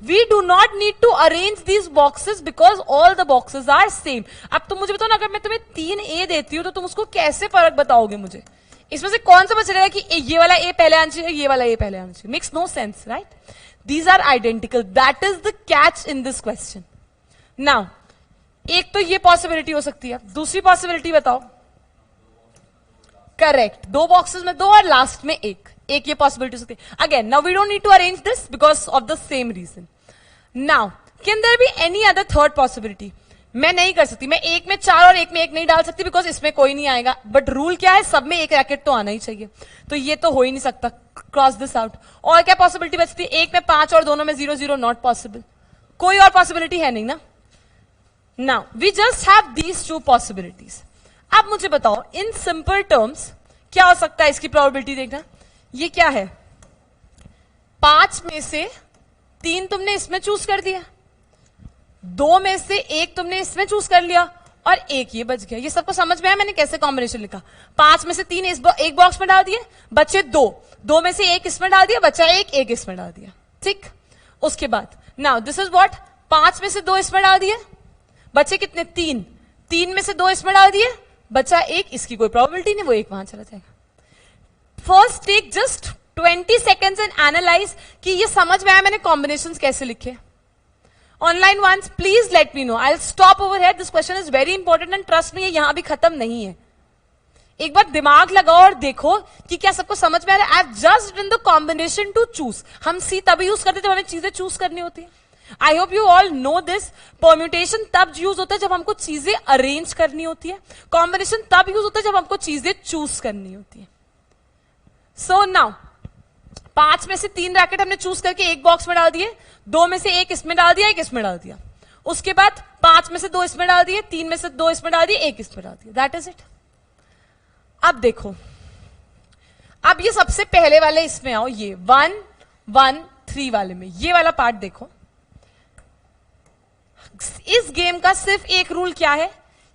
We do not need to arrange these boxes because all the boxes are same. अब तुम मुझे बताओ ना, अगर मैं तुम्हें 3A देती हूं तो तुम उसको कैसे फर्क बताओगे मुझे? इसमें से कौन सा बच रहेगा कि ये वाला A पहले आना चाहिए, ये वाला A पहले आना चाहिए? Makes no sense, right? These are identical. That is the catch in this question. Now एक तो ये पॉसिबिलिटी हो सकती है, दूसरी पॉसिबिलिटी बताओ. करेक्ट, दो बॉक्सेस में दो और लास्ट में एक ये पॉसिबिलिटी हो सकती है. Again now we don't need to arrange this because of the same reason. Now can there be any other third possibility? मैं नहीं कर सकती, मैं एक में 4 और एक में 1 नहीं डाल सकती बिकॉज इसमें कोई नहीं आएगा. बट रूल क्या है, सब में एक रैकेट तो आना ही चाहिए, तो ये तो हो ही नहीं सकता. Cross this out. और क्या पॉसिबिलिटी बचती है? एक में 5 और दोनों में 0 0, नॉट पॉसिबल. कोई और पॉसिबिलिटी है नहीं ना. Now we just have these 2 possibilities. अब मुझे बताओ इन सिंपल टर्म्स क्या हो सकता है इसकी प्रोबेबिलिटी. देखना ये क्या है, 5 में से 3 तुमने इसमें चूज कर दिया, 2 में से 1 तुमने इसमें चूज कर लिया और 1 ये बच गया. ये सबको समझ में आया मैंने कैसे कॉम्बिनेशन लिखा? 5 में से 3 एक बॉक्स में डाल दिए, बचे 2 में से 1 इसमें डाल दिया, बचा 1 इसमें डाल दिया. ठीक, उसके बाद नाउ दिस इज व्हाट, 5 में से 2 इसमें डाल दिए, बचे कितने? 3 में से 2 इसमें डाल दिए, बचा 1. इसकी कोई प्रोबेबिलिटी नहीं, वो 1 वहां चला जाएगा. First take just 20 seconds and analyse कि ये समझ में आया मैंने कॉम्बिनेशंस कैसे लिखे. Online ones please let me know. I will stop over here. This question is very important and trust me, ये यहां भी खत्म नहीं है. एक बार दिमाग लगाओ और देखो कि क्या सबको समझ में आ रहा है. I have just in the combination to choose. हम सी तभी यूज करते जब हमें चीजें चूज करनी होती है. आई hope you all know this. Permutation तब यूज होता है जब हमको चीजें अरेंज करनी होती है. कॉम्बिनेशन तब यूज होता है जब हमको चीजें चूज करनी होती है. सो नाउ 5 में से 3 रैकेट हमने चूज करके एक बॉक्स में डाल दिए, 2 में से 1 इसमें डाल दिया, 1 इसमें डाल दिया. उसके बाद 5 में से 2 इसमें डाल दिए, 3 में से 2 इसमें डाल दिए, 1 इसमें डाल दिया. That is it. अब देखो, अब ये सबसे पहले वाले इसमें आओ, ये 1 1 3 वाले में ये वाला पार्ट देखो. इस गेम का सिर्फ एक रूल क्या है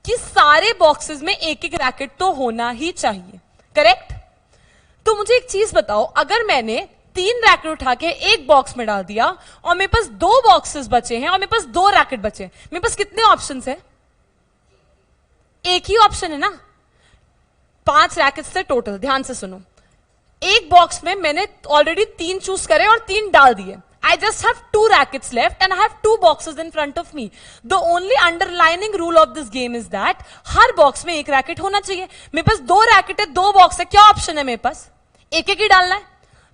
कि सारे बॉक्सेस में एक एक रैकेट तो होना ही चाहिए. करेक्ट? तो मुझे एक चीज बताओ, अगर मैंने 3 रैकेट उठा के एक बॉक्स में डाल दिया और मेरे पास 2 बॉक्सेस बचे हैं और मेरे पास 2 रैकेट बचे हैं, मेरे पास कितने ऑप्शंस हैं? एक ही ऑप्शन है ना. 5 रैकेट्स थे टोटल. ध्यान से सुनो, एक बॉक्स में मैंने ऑलरेडी 3 चूज करे और 3 डाल दिए. I just have 2 rackets left and I have 2 boxes in front of me. The only underlining rule of this game is that her box में एक रैकेट होना चाहिए. मेरे पास 2 रैकेट है, 2 बॉक्स है, क्या ऑप्शन है मेरे पास? एक ही डालना है.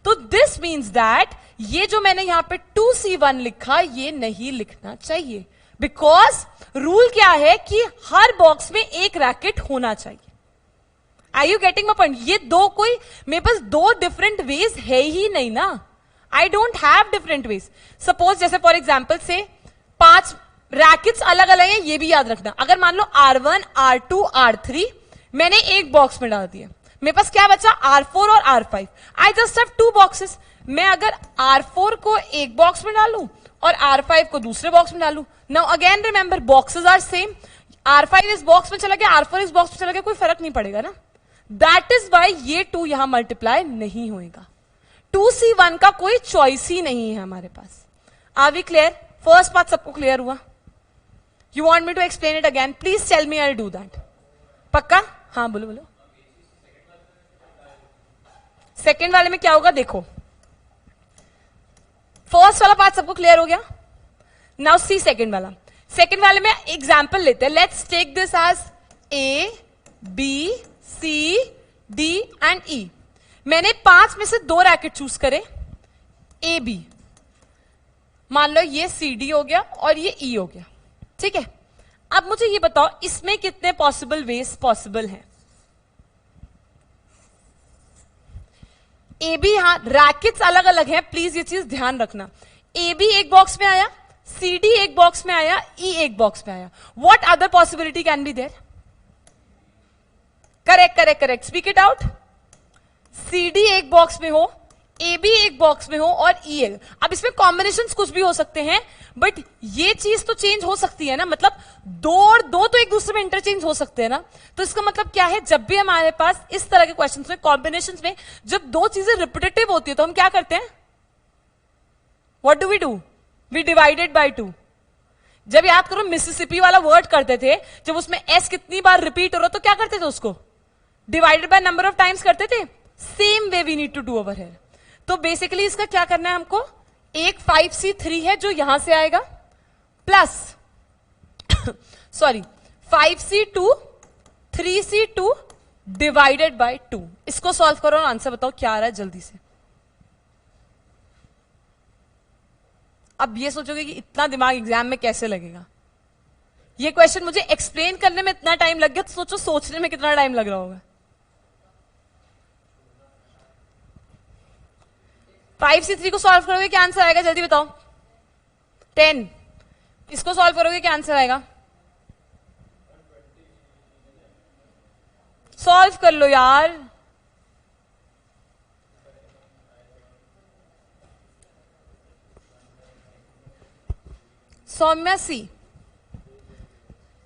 तो दिस मीन्स दैट ये जो मैंने यहां पे 2C1 लिखा, ये नहीं लिखना चाहिए. बिकॉज रूल क्या है कि हर बॉक्स में एक रैकेट होना चाहिए. Are you getting my point? ये दो कोई मेरे पास 2 डिफरेंट वेज है ही नहीं ना. I don't have different ways. Suppose जैसे फॉर एग्जाम्पल से 5 रैकेट्स अलग अलग हैं, ये भी याद रखना. अगर मान लो R1, R2, R3 मैंने एक बॉक्स में डाल दिया, मेरे पास क्या बचा? R4 और R5. I just have 2 boxes. मैं अगर R4 को एक बॉक्स में डालूं और R5 को दूसरे बॉक्स में डालूं, now again remember boxes are same. R5 इस बॉक्स में चला गया, R4 इस बॉक्स में चला गया, कोई फर्क नहीं पड़ेगा ना. दैट इज वाई ये 2 यहां मल्टीप्लाई नहीं होएगा. 2C1 का कोई चॉइस ही नहीं है हमारे पास. Are we clear? First part सबको क्लियर हुआ? You want me to explain it again? Please tell me, I do that. पक्का? हाँ बोलो बोलो. सेकेंड वाले में क्या होगा देखो. फर्स्ट वाला पार्ट सबको क्लियर हो गया. नाउ सी सेकेंड वाला. सेकेंड वाले में एग्जाम्पल लेते हैं. Let's take this as A, B, C, D and E. मैंने 5 में से 2 रैकेट चूज करे, A, B. मान लो ये C, D हो गया और ये E हो गया. ठीक है? अब मुझे ये बताओ इसमें कितने पॉसिबल वेज पॉसिबल हैं? A, B, यहां रैकेट्स अलग अलग हैं, प्लीज ये चीज ध्यान रखना. A, B एक बॉक्स में आया, C, D एक बॉक्स में आया, E एक बॉक्स में आया. What other possibility can be there? Correct correct correct. Speak it out. CD एक बॉक्स में हो, ए भी एक बॉक्स में हो और ई है, अब इसमें कॉम्बिनेशंस कुछ भी हो सकते हैं, बट ये चीज तो चेंज हो सकती है ना, मतलब दो और दो तो एक दूसरे में इंटरचेंज हो सकते हैं ना। तो इसका मतलब क्या है, जब भी हमारे पास इस तरह के क्वेश्चंस में कॉम्बिनेशंस में जब दो चीजें रिपीटेटिव होती है तो हम क्या करते हैं, what do? We divided by 2। जब याद करो मिसिसिपी वाला वर्ड करते थे, जब उसमें एस कितनी बार रिपीट हो रहा तो क्या करते थे, उसको divided by number of times करते थे। Same way we need to do over here. तो बेसिकली इसका क्या करना है हमको, एक 5C3 है जो यहां से आएगा plus sorry 5C2 3C2 divided by 2। इसको सॉल्व करो और आंसर बताओ क्या आ रहा है जल्दी से। अब ये सोचोगे कि इतना दिमाग एग्जाम में कैसे लगेगा, ये क्वेश्चन मुझे एक्सप्लेन करने में इतना टाइम लग गया, तो सोचो सोचने में कितना टाइम लग रहा होगा। 5C3 को सॉल्व करोगे क्या आंसर आएगा, जल्दी बताओ। 10। इसको सॉल्व करोगे क्या आंसर आएगा, सॉल्व कर लो यार। सौम्या सी,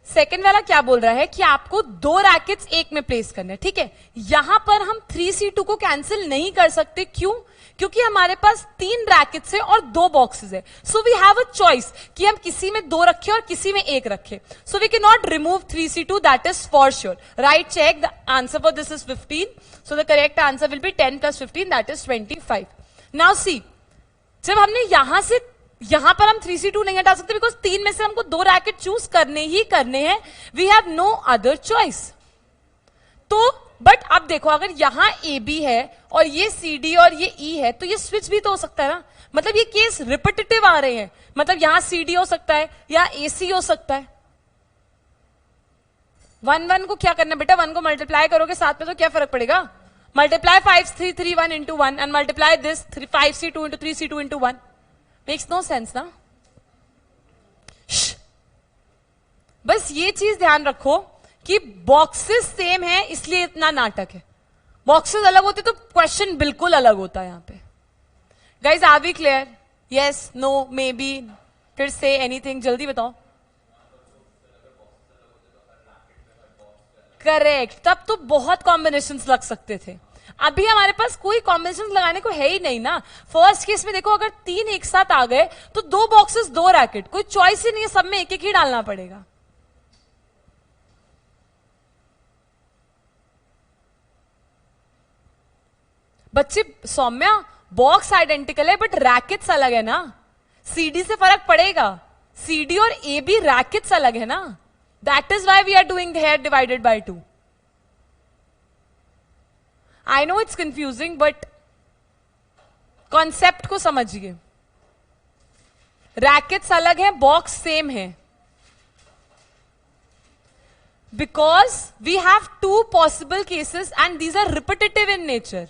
सेकेंड वाला क्या बोल रहा है कि आपको दो रैकेट्स एक में प्लेस करने हैं, ठीक है। यहां पर हम 3C2 को कैंसिल नहीं कर सकते, क्यों? क्योंकि हमारे पास 3 रैकेट्स है और 2 बॉक्सेस है। So we have a choice कि हम किसी में 2 रखें और किसी में 1 रखें। So we can not remove 3C2, that is for sure. Right, check. The answer for this is 15। So the correct answer will be 10 + 15, that is 25। Now see, जब हमने यहां पर हम 3C2 नहीं हटा सकते, बिकॉज 3 में से हमको 2 रैकेट चूज करने ही करने हैं। We have no other choice. तो बट अब देखो, अगर यहां ए बी है और ये सी डी और ये ई है, तो ये स्विच भी तो हो सकता है ना। मतलब ये केस रिपीटेटिव आ रहे हैं, मतलब यहां सी डी हो सकता है या ए सी हो सकता है। 1 को क्या करना है बेटा, 1 को मल्टीप्लाई करोगे साथ में तो क्या फर्क पड़ेगा, multiply 5C3 into 1 and multiply this 5C2 into 3C2 into 1. Makes no sense ना। बस ये चीज ध्यान रखो कि बॉक्सेस सेम है, इसलिए इतना नाटक है। बॉक्सेस अलग होते तो क्वेश्चन बिल्कुल अलग होता है यहां पे। Guys, are we clear? Yes, no, maybe, फिर से एनीथिंग, जल्दी बताओ। करेक्ट, तब तो बहुत कॉम्बिनेशंस लग सकते थे। अभी हमारे पास कोई कॉम्बिनेशन लगाने को है ही नहीं ना। फर्स्ट केस में देखो, अगर 3 एक साथ आ गए तो 2 बॉक्सेस 2 रैकेट, कोई चॉइस ही नहीं है, सब में एक एक ही डालना पड़ेगा। बच्चे, सौम्या, बॉक्स आइडेंटिकल है बट रैकेट्स अलग है ना। सीडी से फर्क पड़ेगा, सीडी और ए बी रैकेट्स अलग है ना। That is why we are doing here divided by 2। I know it's confusing, but concept को समझिए। रैकेट्स अलग है, बॉक्स सेम है, because we have 2 possible cases and these are repetitive in nature.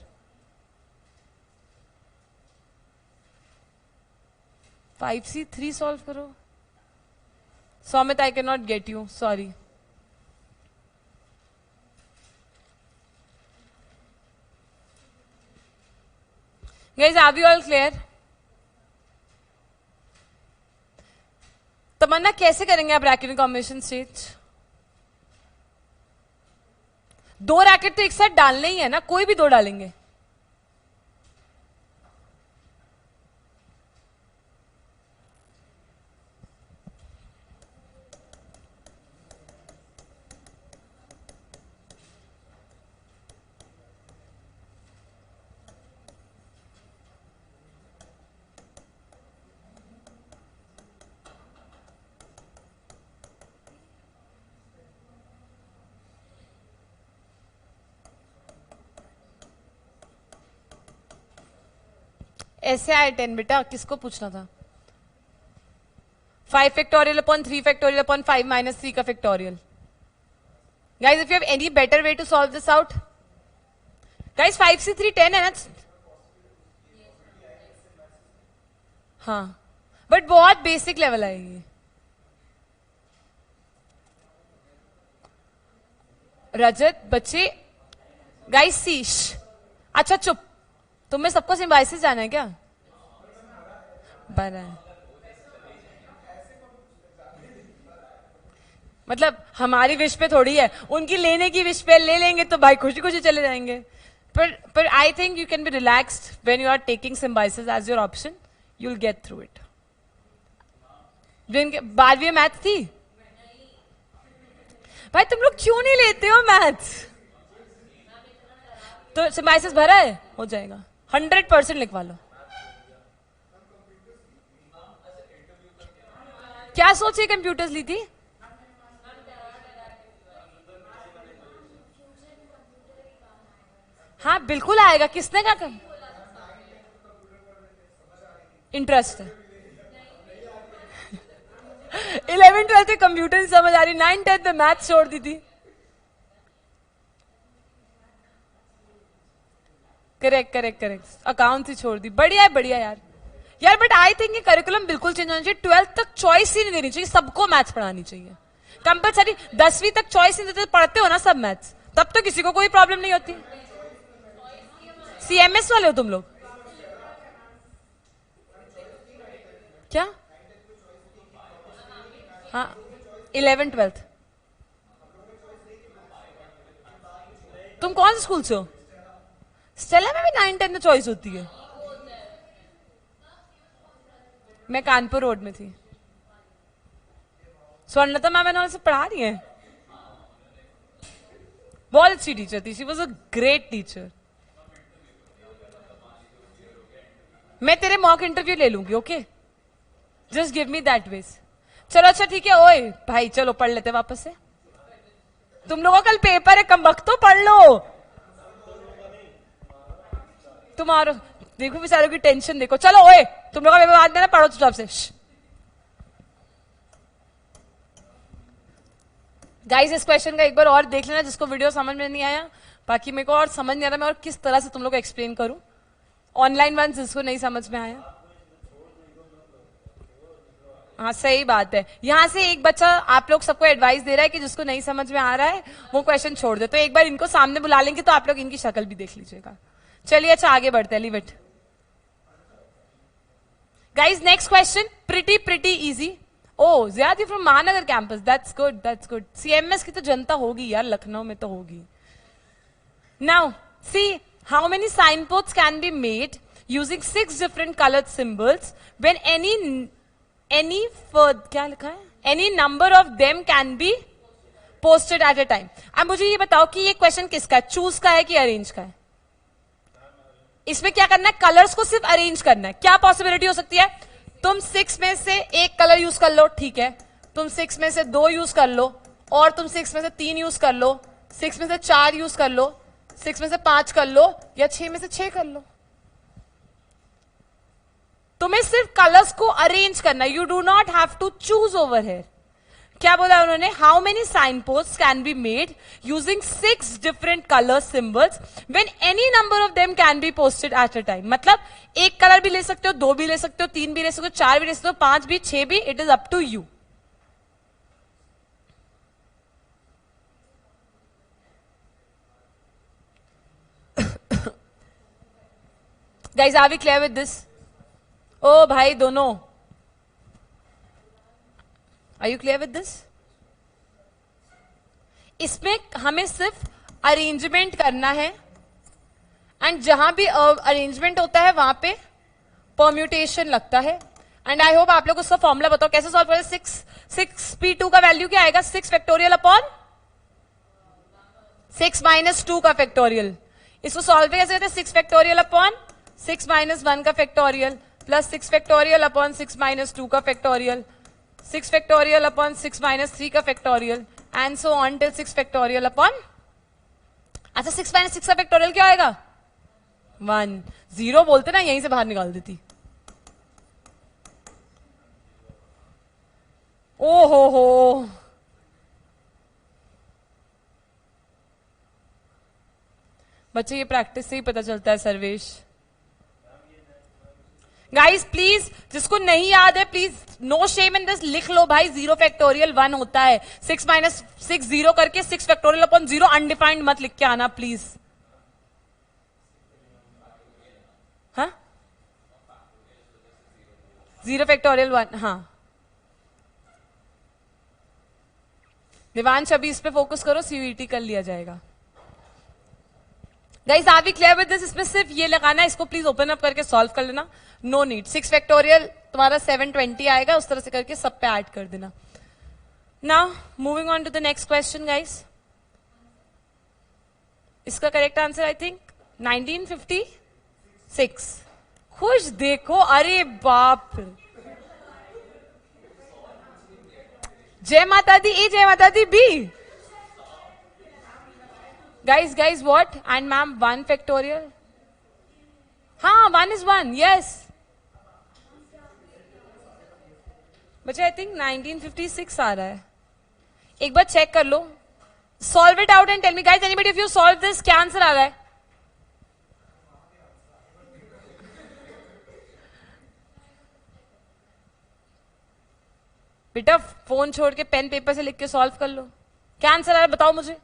5C3 solve करो। Saumit, I can not get you, sorry. Guys, are we all clear? Tamanna, कैसे करेंगे आप racket combination stage? 2 racket तो एक साथ डालने ही है ना, कोई भी 2 डालेंगे। ऐसे आए 10 बेटा, किसको पूछना था? 5 फैक्टोरियल अपॉन 3 फैक्टोरियल अपॉन 5 - 3 का factorial. Guys, if you have any better way to solve this out. Guys, 5C3 10 है ना। हाँ, बट बहुत बेसिक लेवल आएगी। रजत, बच्चे, गाइज, शीश, अच्छा चुप, तुम्हें सबको सिम्बाइसिस जाना है क्या? बना है मतलब हमारी विश पे थोड़ी है, उनकी लेने की विश पे ले लेंगे तो भाई खुशी खुशी चले जाएंगे. पर I think you can be relaxed when you are taking Symbiosis as your option. You will get through it. 12वीं मैथ्स थी भाई, तुम लोग क्यों नहीं लेते हो मैथ्स? तो सिम्बाइसिस भरा है, हो जाएगा. 100% लिखवा लो. क्या सोचे कंप्यूटर्स ली थी? हाँ बिल्कुल आएगा. किसने कहा? इंटरेस्ट है. 11th-12th में कंप्यूटर नहीं समझ आ रही, 9th-10th में मैथ्स छोड़ दी थी. करेक्ट. अकाउंट ही छोड़ दी. बढ़िया है, बढ़िया यार. बट आई थिंक ये करिकुलम बिल्कुल चेंज होना चाहिए. 12th तक चॉइस ही नहीं देनी चाहिए, सबको मैथ्स पढ़ानी चाहिए कंपलसरी. 10वीं तक चॉइस नहीं देते, पढ़ते हो ना सब मैथ्स, तब तो किसी को कोई प्रॉब्लम नहीं होती. सीएमएस वाले हो तुम लोग क्या? हाँ 11th-12th. तुम कौन से स्कूल से हो? स्टेला में भी 9-10 में चॉइस होती है. मैं कानपुर रोड में थी. स्वर्णलता मैम से पढ़ा रही है. बहुत अच्छी टीचर थी. She was a great teacher. मैं तेरे मॉक इंटरव्यू ले लूंगी. Okay, just give me that wedge. चलो अच्छा ठीक है. ओए भाई चलो पढ़ लेते वापस से. तुम लोगों का कल पेपर है, कम वक्त तो पढ़ लो. तुम्हारा देखो बेचारों की टेंशन देखो. चलो ओए, तुम लोगों का पेपर बाद में ना, पढ़ो चुपचाप से. गाइस इस क्वेश्चन का एक बार और देख लेना जिसको वीडियो समझ में नहीं आया. बाकी मेरे को और समझ नहीं आ रहा मैं और किस तरह से तुम लोग को एक्सप्लेन करूं. ऑनलाइन वन जिसको नहीं समझ में आया. हाँ सही बात है. यहां से एक बच्चा आप लोग सबको एडवाइस दे रहा है कि जिसको नहीं समझ में आ रहा है वो क्वेश्चन छोड़ दे. तो एक बार इनको सामने बुला लेंगे तो आप लोग इनकी शक्ल भी देख लीजिएगा. चलिए अच्छा आगे बढ़ते हैं. Leave it guys. Next question pretty easy. ओ ज्यादा फ्रॉम महानगर कैंपस. That's good. सीएमएस की तो जनता होगी यार, लखनऊ में तो होगी. Now see how many sign posts can be made using 6 different coloured symbols when क्या लिखा है? Any number of them can be posted at a time. अब मुझे ये बताओ कि ये क्वेश्चन किसका है? चूज का है कि अरेंज का है? इसमें क्या करना है? कलर्स को सिर्फ अरेंज करना है. क्या पॉसिबिलिटी हो सकती है? तुम 6 में से एक कलर यूज कर लो, ठीक है. तुम 6 में से 2 यूज कर लो, और तुम 6 में से 3 यूज कर लो, 6 में से 4 यूज कर लो, 6 में से 5 कर लो, या 6 में से 6 कर लो. तुम्हें सिर्फ कलर्स को अरेंज करना. You do not have to choose over here. क्या बोला उन्होंने? How many sign post can be made using 6 different colour symbols when any number of them can be posted at a time. मतलब एक colour भी ले सकते हो, 2 भी ले सकते हो, 3 भी ले सकते हो, 4 भी ले सकते हो, 5 भी, 6 भी. It is up to you. Guys are we clear with this? ओ भाई दोनों, are you clear with this? इसमें हमें सिर्फ अरेंजमेंट करना है, एंड जहां भी अरेंजमेंट होता है वहां पे परम्यूटेशन लगता है. एंड आई होप आप लोग उसका फॉर्मूला बताओ कैसे सॉल्व करें. 6p2 का वैल्यू क्या आएगा? 6 फैक्टोरियल अपॉन 6 माइनस 2 का फैक्टोरियल. इसको सॉल्व कैसे करते हैं? 6 फैक्टोरियल अपॉन 6 माइनस 1 का factorial plus 6 factorial upon 6 minus 2 का फैक्टोरियल, 6 फैक्टोरियल अपॉन 6 माइनस 3 का factorial, and so on till 6 factorial upon. अच्छा 6 माइनस 6 का फैक्टोरियल क्या आएगा? 1. 0 बोलते ना, यहीं से बाहर निकाल देती. ओ हो बच्चे, ये प्रैक्टिस से ही पता चलता है. सर्वेश गाइस प्लीज, जिसको नहीं याद है please no shame in this, लिख लो भाई. 0 फैक्टोरियल 1 होता है. 6 माइनस 6 0 करके 6 फैक्टोरियल अपॉन 0 अनडिफाइंड मत लिख के आना प्लीज. 0 फैक्टोरियल 1, हाँ निवांश अभी इस पे फोकस करो, सीयूईटी कर लिया जाएगा। Guys are we clear with this? इसमें सिर्फ ये लगाना है, इसको प्लीज ओपन अप करके सॉल्व कर लेना, नो नीड। 6 फैक्टोरियल तुम्हारा 720 आएगा, उस तरह से करके सब पे ऐड कर देना। Now moving on to the next question guys. इसका करेक्ट आंसर आई थिंक 1956। खुश देखो, अरे बाप, जय माता दी ए, जय माता दी B. Guys, what? And ma'am, 1 factorial? हाँ, 1 is 1, yes. बच्चे I think 1956 आ रहा है, एक बार चेक कर लो। Solve it out and tell me guys, anybody if you solve this, क्या आंसर आ रहा है? बेटा फोन छोड़ के पेन पेपर से लिख के सॉल्व कर लो, क्या आंसर आ रहा है बताओ मुझे।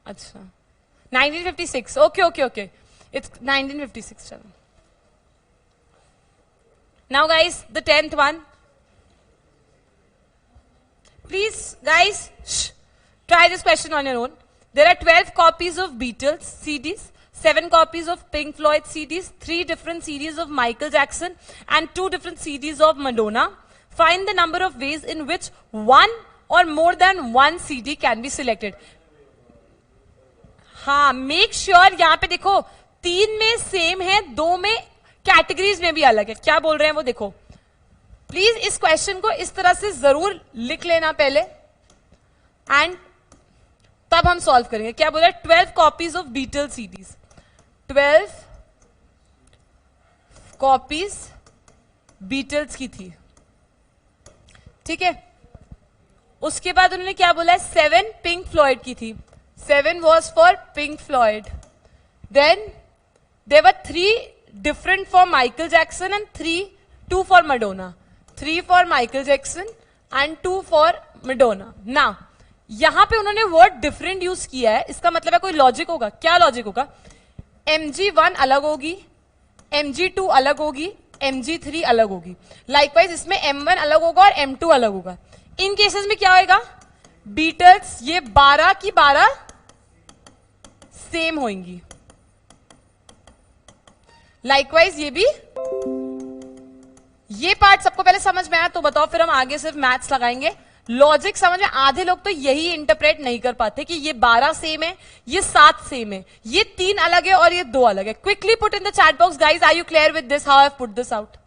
अच्छा 1956, ओके, इट्स 1956। चलो now guys the 10th one, please guys try this question on your own. There are 12 copies of Beatles CDs, 7 copies of Pink Floyd CDs, 3 different CDs of Michael Jackson and 2 different CDs of Madonna. Find the number of ways in which one or more than one CD can be selected. हाँ, make sure यहाँ पे देखो 3 में same है, 2 में categories में भी अलग है, क्या बोल रहे हैं वो देखो। प्लीज इस क्वेश्चन को इस तरह से जरूर लिख लेना पहले, एंड तब हम सॉल्व करेंगे। क्या बोला? 12 copies of Beatle CDs, 12 copies Beatles की थी, ठीक है। उसके बाद उन्होंने क्या बोला? 7 पिंक फ्लॉयड की थी, 7 was for Pink Floyd. Then there were 3 different for Michael Jackson and 2 for Madonna. 3 for Michael Jackson and 2 for Madonna. Now यहां पे उन्होंने वर्ड डिफरेंट यूज किया है, इसका मतलब है कोई लॉजिक होगा। क्या लॉजिक होगा? MG1 अलग होगी, MG2 अलग होगी, MG3 अलग होगी। लाइकवाइज इसमें M1 अलग होगा और M2 अलग होगा। इन केसेस में क्या होगा? बीटल्स ये 12 की 12 सेम होंगी, लाइकवाइज ये भी। ये पार्ट सबको पहले समझ में आया तो बताओ, फिर हम आगे सिर्फ मैथ्स लगाएंगे। लॉजिक समझ में, आधे लोग तो यही इंटरप्रेट नहीं कर पाते कि ये 12 सेम है, ये 7 सेम है, ये 3 अलग है और ये 2 अलग है। Quickly put in the chat box guys, are you clear with this, how I have put this out?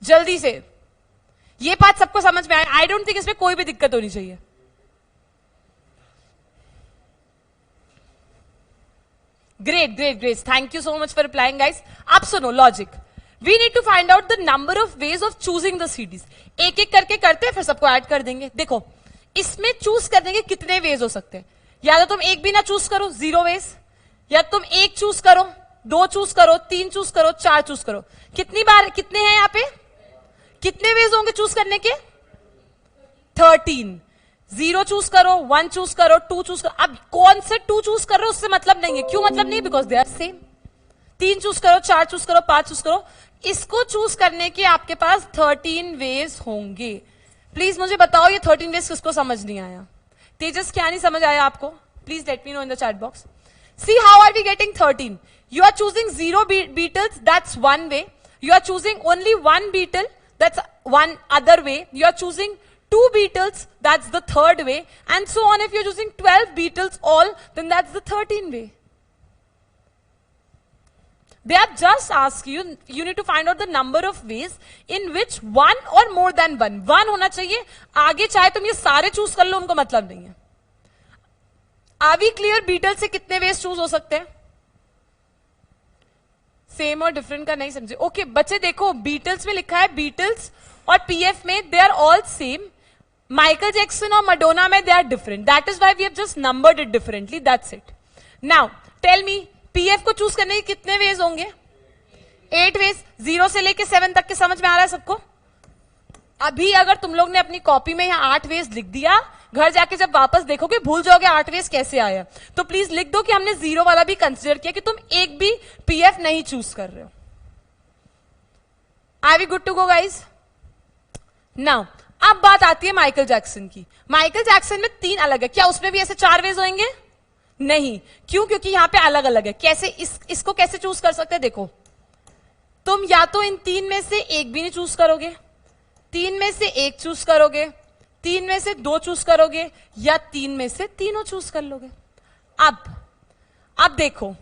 जल्दी से, ये पार्ट सबको समझ में आया। आई डोंट थिंक इसमें कोई भी दिक्कत होनी चाहिए। Great, thank you so much for replying guys. अब सुनो logic, we need to find out the number of ways of choosing the CDs. एक एक करके करते हैं, फिर सबको ऐड कर देंगे। देखो इसमें चूज करने के कितने वेज हो सकते हैं? या तो तुम एक भी ना चूज करो, 0 वेज, या तुम 1 चूज करो, 2 चूज करो, 3 चूज करो, 4 चूज करो। कितनी बार, कितने हैं यहाँ पे, कितने वेज होंगे चूज करने के? 13। 0 चूज करो, 1 चूज करो, 2 चूज करो। अब कौन से 2 चूज कर रहे हो उससे मतलब नहीं है। क्यों मतलब नहीं? Because they are same. 3 choose करो, 4 चूज करो, 5 चूज करो। इसको चूज करने के आपके पास 13 वेज होंगे। प्लीज मुझे बताओ ये 13 वेज किसको समझ नहीं आया? तेजस, क्या नहीं समझ आया आपको? Please let me know in the chat box. See how are we getting 13? You are choosing 0 Beatles, that's 1 way. You are choosing only 1 Beatle, that's one other way. You are choosing 2 Beatles, that's the 3rd way, and so on. If you're choosing 12 Beatles all, then that's the 13th way. They have just asked you, you need to find out the number of ways in which one or more than one. One होना चाहिए, आगे चाहे तुम ये सारे choose कर लो, उनको मतलब नहीं है। Are we clear? Beatles से कितने ways चूज हो सकते हैं? सेम और डिफरेंट का नहीं समझे? ओके बच्चे देखो, बीटल्स में लिखा है बीटल्स और पीएफ में they are all same, Michael Jackson और मडोना में they are different, that is why we have just numbered it differently, that's it. Now tell me, PF को चूज करने के कितने वेज होंगे? 8 वेज। 0 से लेके 7 तक के समझ में आ रहा है सबको? अभी अगर तुम लोग ने अपनी कॉपी में यहाँ 8 वेज लिख दिया, घर जाके जब वापस देखोगे भूल जाओगे 8 वेज कैसे आया। तो प्लीज लिख दो कि हमने 0 वाला भी कंसिडर किया, कि तुम एक भी पीएफ नहीं चूज कर रहे हो। Are we good to go guys? Now अब बात आती है माइकल जैक्सन की। माइकल जैक्सन में 3 अलग है, क्या उसमें भी ऐसे 4 वेज होंगे? नहीं। क्यों? क्योंकि यहां पे अलग अलग है। कैसे? इसको कैसे चूज कर सकते हैं? देखो, तुम या तो इन 3 में से एक भी नहीं चूज करोगे, 3 में से एक चूज करोगे, 3 में से 2 चूज करोगे, या 3 में से तीनों चूज कर लोगे। अब देखो,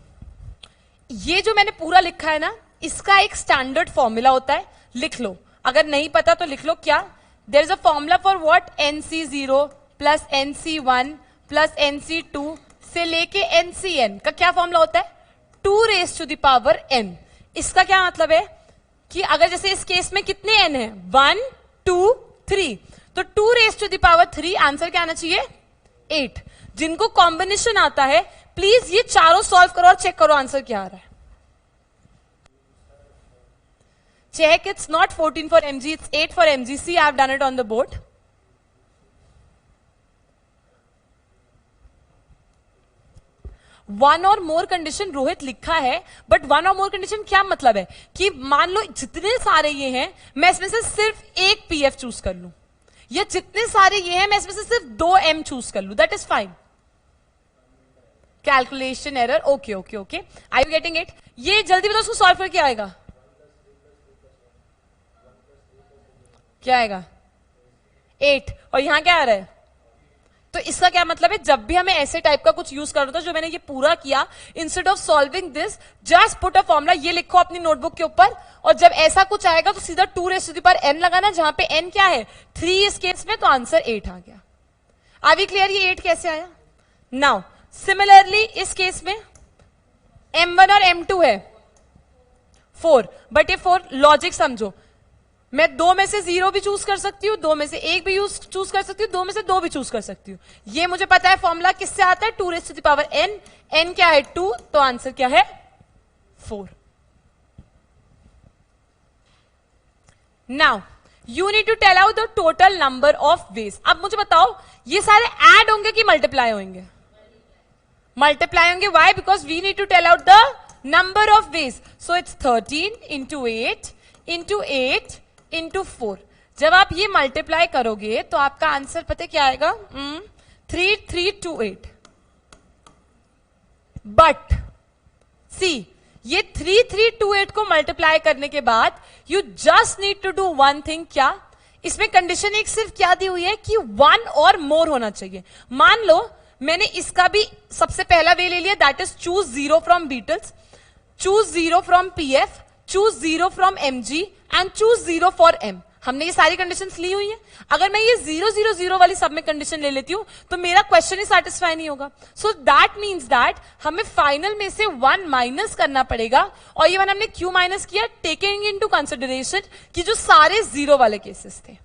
ये जो मैंने पूरा लिखा है ना, इसका एक स्टैंडर्ड फॉर्मूला होता है, लिख लो। अगर नहीं पता तो लिख लो। क्या? There is a formula for what? NC0 plus NC1 plus NC2 से लेके NCN का क्या फॉर्मूला होता है? 2 raised to the power n। इसका क्या मतलब है कि अगर जैसे इस केस में कितने n है? 1 2 3, तो 2 raised to the power 3, answer क्या आना चाहिए? 8। जिनको कॉम्बिनेशन आता है प्लीज ये चारों सॉल्व करो और चेक करो आंसर क्या आ रहा है। Check, it's not 14 for mg, it's 8 for mg. See, I have done it on the board. One और मोर कंडीशन रोहित लिखा है, बट वन और मोर कंडीशन क्या मतलब है कि मान लो जितने सारे ये हैं, मैं इसमें से सिर्फ एक पीएफ चूज कर लूं, या जितने सारे ये हैं मैं इसमें से सिर्फ 2 एम चूज कर लूं, that is fine. Calculation error. Okay okay okay, I you getting it? ये जल्दी बताओ, उसको सॉल्व करके आएगा क्या आएगा? 8। और यहां क्या आ रहा है? तो इसका क्या मतलब है? जब भी हमें ऐसे टाइप का कुछ यूज करना था, जो मैंने ये पूरा किया, instead of solving this just put a formula, ये लिखो अपनी नोटबुक के ऊपर, और जब ऐसा कुछ आएगा तो सीधा 2 raised to the power n लगाना, जहां पे n क्या है? 3 इस केस में, तो आंसर 8 आ गया। Are we clear? ये 8 कैसे आया? नाउ सिमिलरली इस केस में m1 और m2 है 4, बट ये 4 लॉजिक समझो, मैं 2 में से 0 भी चूज कर सकती हूँ, 2 में से 1 भी चूज कर सकती हूँ, 2 में से 2 भी चूज कर सकती हूँ। ये मुझे पता है फॉर्मूला किससे आता है? 2 raised to the power n। n क्या है? 2, तो आंसर क्या है? 4। Now you need to tell out the total number of ways. अब मुझे बताओ, ये सारे ऐड होंगे कि मल्टीप्लाई होंगे? मल्टीप्लाई होंगे। Why? Because we need to tell out the number of ways. So it's 13 into 8 into 8 into 4। जब आप ये मल्टीप्लाई करोगे तो आपका आंसर पता क्या आएगा? 3328। बट सी, ये 3328 को मल्टीप्लाई करने के बाद you just need to do one thing. क्या? इसमें कंडीशन एक सिर्फ क्या दी हुई है कि 1 और मोर होना चाहिए। मान लो मैंने इसका भी सबसे पहला वे ले लिया, that is choose 0 from Beatles, choose 0 from PF, choose 0 from MG and choose 0 for M. हमने ये सारी कंडीशंस ली हुई है। अगर मैं ये 0 0 0 वाली सब में कंडीशन ले लेती हूं तो मेरा क्वेश्चन ही सेटिस्फाई नहीं होगा। सो दैट मीन्स दैट हमें फाइनल में से 1 माइनस करना पड़ेगा, और ये 1 हमने क्यों माइनस किया? टेकिंग इनटू कंसिडरेशन कि जो सारे 0 वाले केसेस थे।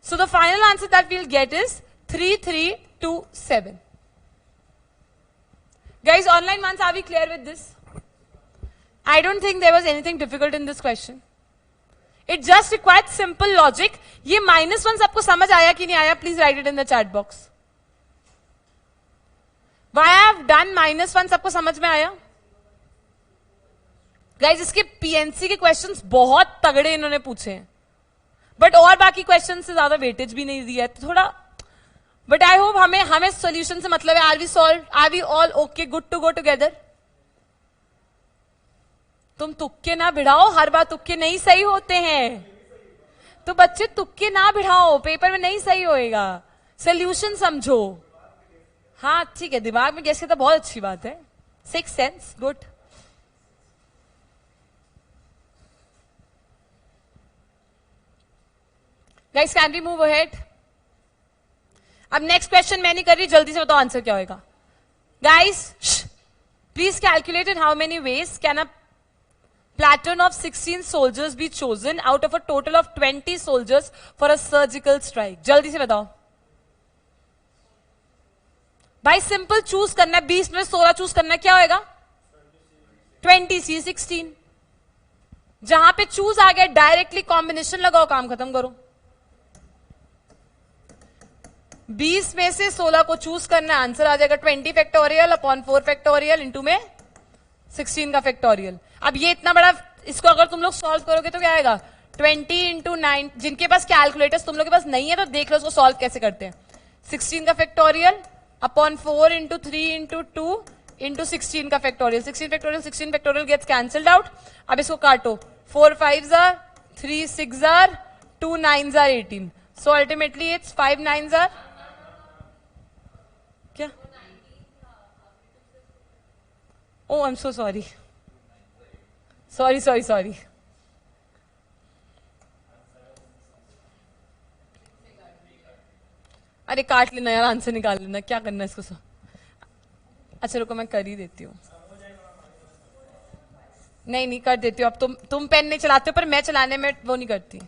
So the final answer that we will get is 3327। Guys, online ones, are we clear with this? I don't think there was anything difficult in this question. It just required simple logic. ये -1 आपको समझ आया कि नहीं आया? Please write it in the chat box. Why I have done -1 आपको समझ में आया? Guys, इसके PNC के questions बहुत तगड़े इन्होंने पूछे हैं, बट और बाकी क्वेश्चन से ज्यादा वेटेज भी नहीं दिया है, तो थोड़ा, बट आई होप हमें सोल्यूशन से मतलब है। Are we all okay, good to go together? तुम तुक्के ना भिड़ाओ, हर बार तुक्के नहीं सही होते हैं, तो बच्चे तुक्के ना भिड़ाओ, पेपर में नहीं सही होएगा, सोल्यूशन समझो। हाँ ठीक है, दिमाग में गैस तो बहुत अच्छी बात है, 6 sense, good. Guys can we move ahead? अब नेक्स्ट क्वेश्चन मैं नहीं कर रही, जल्दी से बताओ आंसर क्या होगा। Guys please calculate in how many ways can a platoon of 16 soldiers be chosen out of a total of 20 soldiers for a surgical strike? जल्दी से बताओ भाई, सिंपल चूज करना है, 20 में 16 चूज करना है, क्या होएगा? 20C 16। जहां पे चूज आ गया डायरेक्टली कॉम्बिनेशन लगाओ, काम खत्म करो। 20 में से 16 को चूज करना है, आंसर आ जाएगा 20 फैक्टोरियल अपॉन 4 फैक्टोरियल इंटू में 16 का फैक्टोरियल। अब ये इतना बड़ा, इसको अगर तुम लोग सॉल्व करोगे तो क्या आएगा? 20 इंटू 9, जिनके पास कैलकुलेटर्स तुम लोग के पास नहीं है तो देख लो उसको सॉल्व कैसे करते हैं. 16 का factorial upon 4 into 3 into 2 into 16 का factorial. 16 factorial gets cancelled out. अब इसको काटो. 4 5s are 3 6s are 2 9s are 18. So ultimately it's 5 9s are क्या? Oh, I'm so sorry. Sorry. अरे काट लेना यार, आंसर निकाल लेना, क्या करना है इसको सब. अच्छा रुको मैं कर ही देती हूँ. नहीं कर देती हूँ. अब तुम पेन नहीं चलाते हो पर मैं चलाने में वो नहीं करती.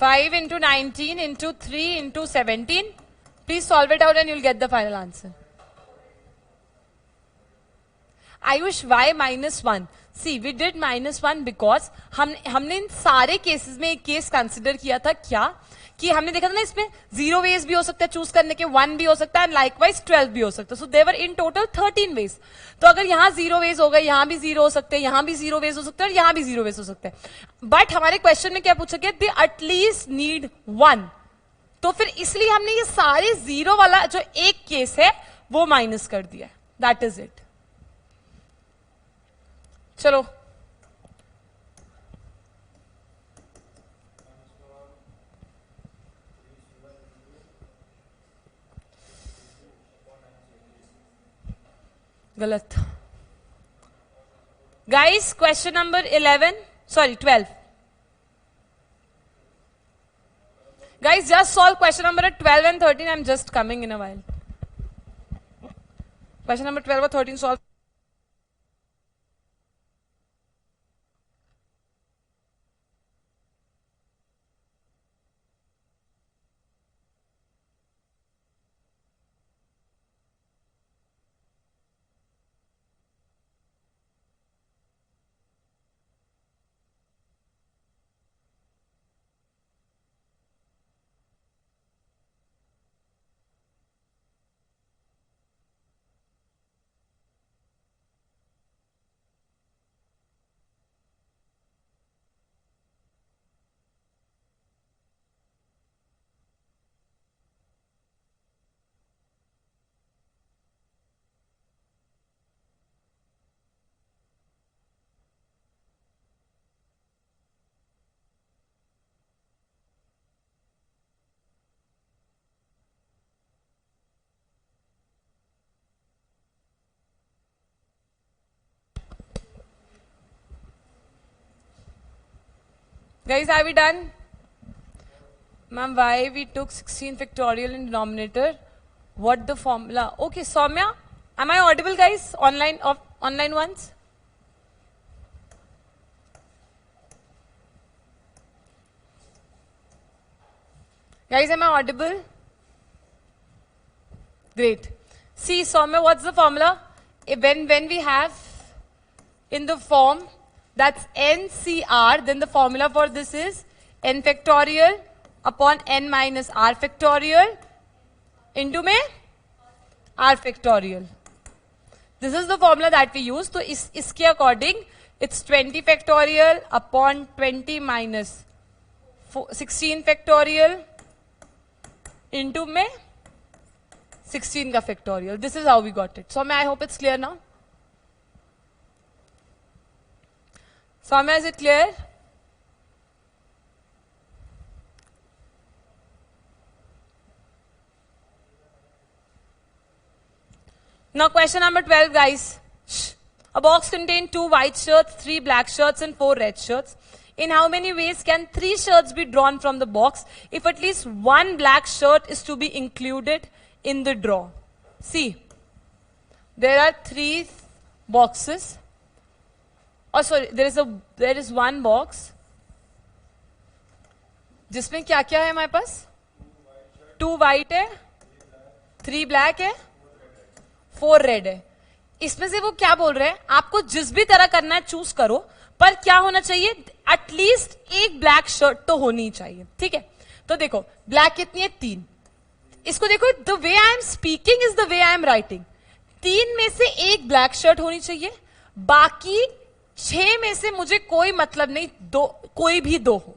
Five into 19 into 3 into 17. Please solve it out and you'll get the final answer. Ayush, why -1? See, we did -1 because हमने इन सारे केसेस में एक केस कंसिडर किया था. क्या कि हमने देखा था ना, इसमें 0 वेज भी हो सकता है चूज करने के, 1 भी हो सकता है, लाइकवाइज 12 भी हो सकता है. सो देवर इन टोटल 13 वेज. तो अगर यहाँ 0 वेज हो गए, यहाँ भी 0 हो सकते हैं, यहाँ भी 0 वेज हो सकते हैं और यहाँ भी 0 वेज हो सकते हैं. बट हमारे क्वेश्चन में क्या पूछा गया? दे एटलीस्ट नीड 1. तो फिर इसलिए हमने ये सारे 0 वाला जो एक केस है वो माइनस कर दिया. That is it. चलो गलत. Guys question number 12. Guys, just solve question number 12 and 13. I'm just coming in a while. Question number 12 or 13 solve. Guys, are we done? Ma'am, why we took 16 factorial in denominator? What the formula? Okay, Soumya, am I audible, guys? Online ones? Guys, am I audible? Great. See, Soumya, what's the formula? When we have in the form that's NCR, then the formula for this is n factorial upon n minus r factorial into में r factorial. This is the formula that we use. So इसके according it's 20 factorial upon 20 minus 16 factorial into में 16 का factorial. This is how we got it. So I hope it's clear now. Soumya, is it clear? Now question number 12, guys. A box contains 2 white shirts, 3 black shirts and 4 red shirts. In how many ways can 3 shirts be drawn from the box if at least 1 black shirt is to be included in the draw? See, there are 3 boxes. Oh, sorry, there is 1 box जिसमें क्या क्या है हमारे पास? 2 white है, 3 black है, 4 red है. इसमें से वो क्या बोल रहे हैं? आपको जिस भी तरह करना है चूज करो, पर क्या होना चाहिए, एटलीस्ट एक ब्लैक शर्ट तो होनी चाहिए, ठीक है। तो देखो ब्लैक कितनी है, 3। इसको देखो, the way I am speaking is the way I am writing. 3 में से एक ब्लैक शर्ट होनी चाहिए, बाकी 6 में से मुझे कोई मतलब नहीं, दो कोई भी 2 हो।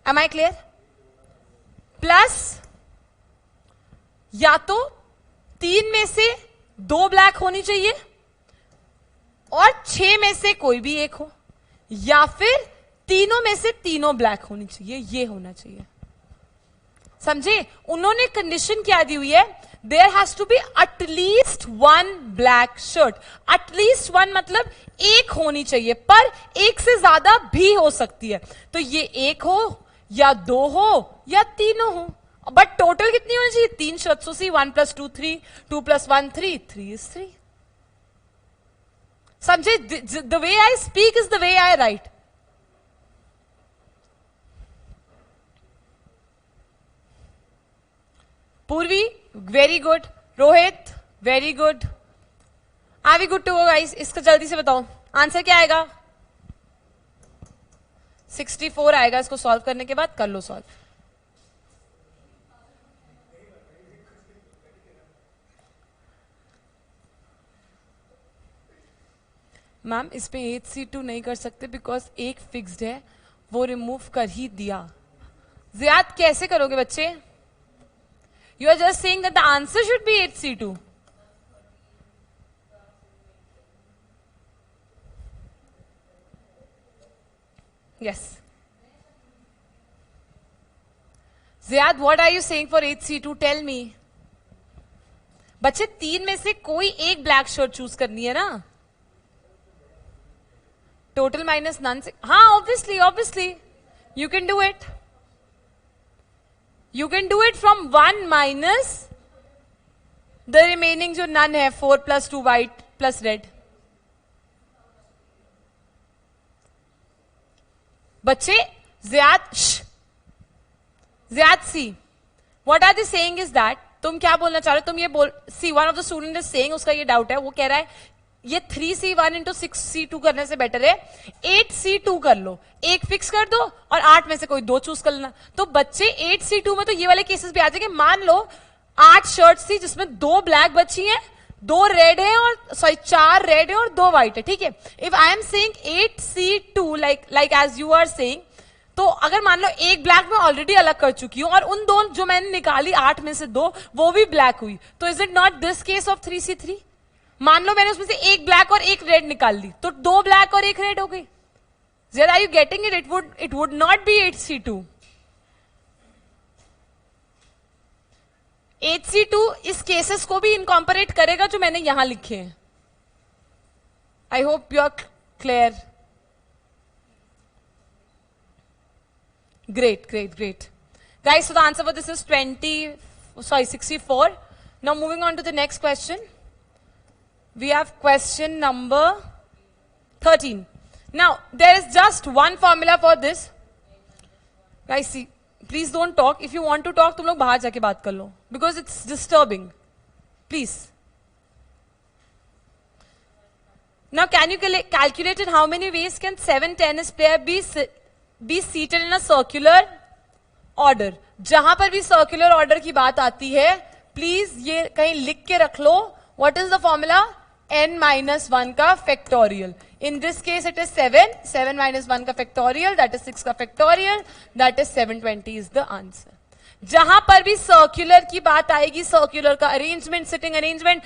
M I clear? प्लस या तो 3 में से 2 ब्लैक होनी चाहिए और 6 में से कोई भी एक हो, या फिर तीनों में से तीनों ब्लैक होनी चाहिए, ये होना चाहिए। समझे? उन्होंने कंडीशन क्या दी हुई है, there has to be at least 1 black shirt. At least 1 मतलब एक होनी चाहिए, पर एक से ज्यादा भी हो सकती है। तो ये 1 हो या 2 हो या तीनों हो, बट टोटल कितनी होनी चाहिए, 3 शर्ट। So C 1 + 2 3, 2 + 1 3, 3 is 3। समझे? The way I speak is the way I write. Purvi very good, Rohit very good, are we good to go guys? इसका जल्दी से बताओ आंसर क्या आएगा। 64 आएगा। इसको सॉल्व करने के बाद कर लो सॉल्व। मैम इसमें HC2 नहीं कर सकते बिकॉज एक फिक्स्ड है, वो रिमूव कर ही दिया। जियाद कैसे करोगे बच्चे? You are just saying that the answer should be HC2. Yes. Ziyad, what are you saying for HC2? Tell me. बच्चे 3 में से कोई एक ब्लैक शर्ट चूज करनी है ना। टोटल माइनस नन से, हाँ obviously you can do it. You can do it from 1 minus the remaining जो none है, 4 + 2 white plus red। बच्चे Ziyad see, what are they saying is that, तुम क्या बोलना चाह रहे हो? तुम ये बोल, see one of the student is saying, उसका ये डाउट है, वो कह रहा है ये 3C1 × 6C2 करने से बेटर है 8C2 कर लो, एक फिक्स कर दो और 8 में से कोई 2 चूज कर लेना। तो बच्चे 8C2 में तो ये वाले केसेस भी आ जाएंगे। मान लो 8 शर्ट्स थी जिसमें 2 ब्लैक बची हैं, 2 रेड है और 4 रेड है और 2 व्हाइट है, ठीक है। If I am saying 8C2 like as you are saying, तो अगर मान लो एक ब्लैक में ऑलरेडी अलग कर चुकी हूं और उन 2 जो मैंने निकाली 8 में से 2 वो भी ब्लैक हुई, तो is it not this case of 3C3? मान लो मैंने उसमें से एक ब्लैक और एक रेड निकाल ली, तो 2 ब्लैक और एक रेड हो गई। Are you getting it? It would not be 8C2। 8C2 इस केसेस को भी इनकॉर्पोरेट करेगा जो मैंने यहां लिखे हैं। I hope you are clear. Great. Guys, so the answer for this is 64. Now moving on to the next question. We have question number 13. Now, there is just one formula for this. Guys, see, please don't talk. If you want to talk, तुम लोग बाहर जाके बात कर लो, because it's disturbing. Please. Now, can you calculate in how many ways can 7 tennis player be seated in a circular order? जहां पर भी circular order की बात आती है, प्लीज ये कहीं लिख के रख लो. What is the formula? n-1 का factorial. In this case it is 7. 7 - 1 का factorial, that is 6 का factorial, that is 720 is the answer. जहां पर भी सर्कुलर की बात आएगी, सर्कुलर का अरेंजमेंट, सिटिंग अरेंजमेंट,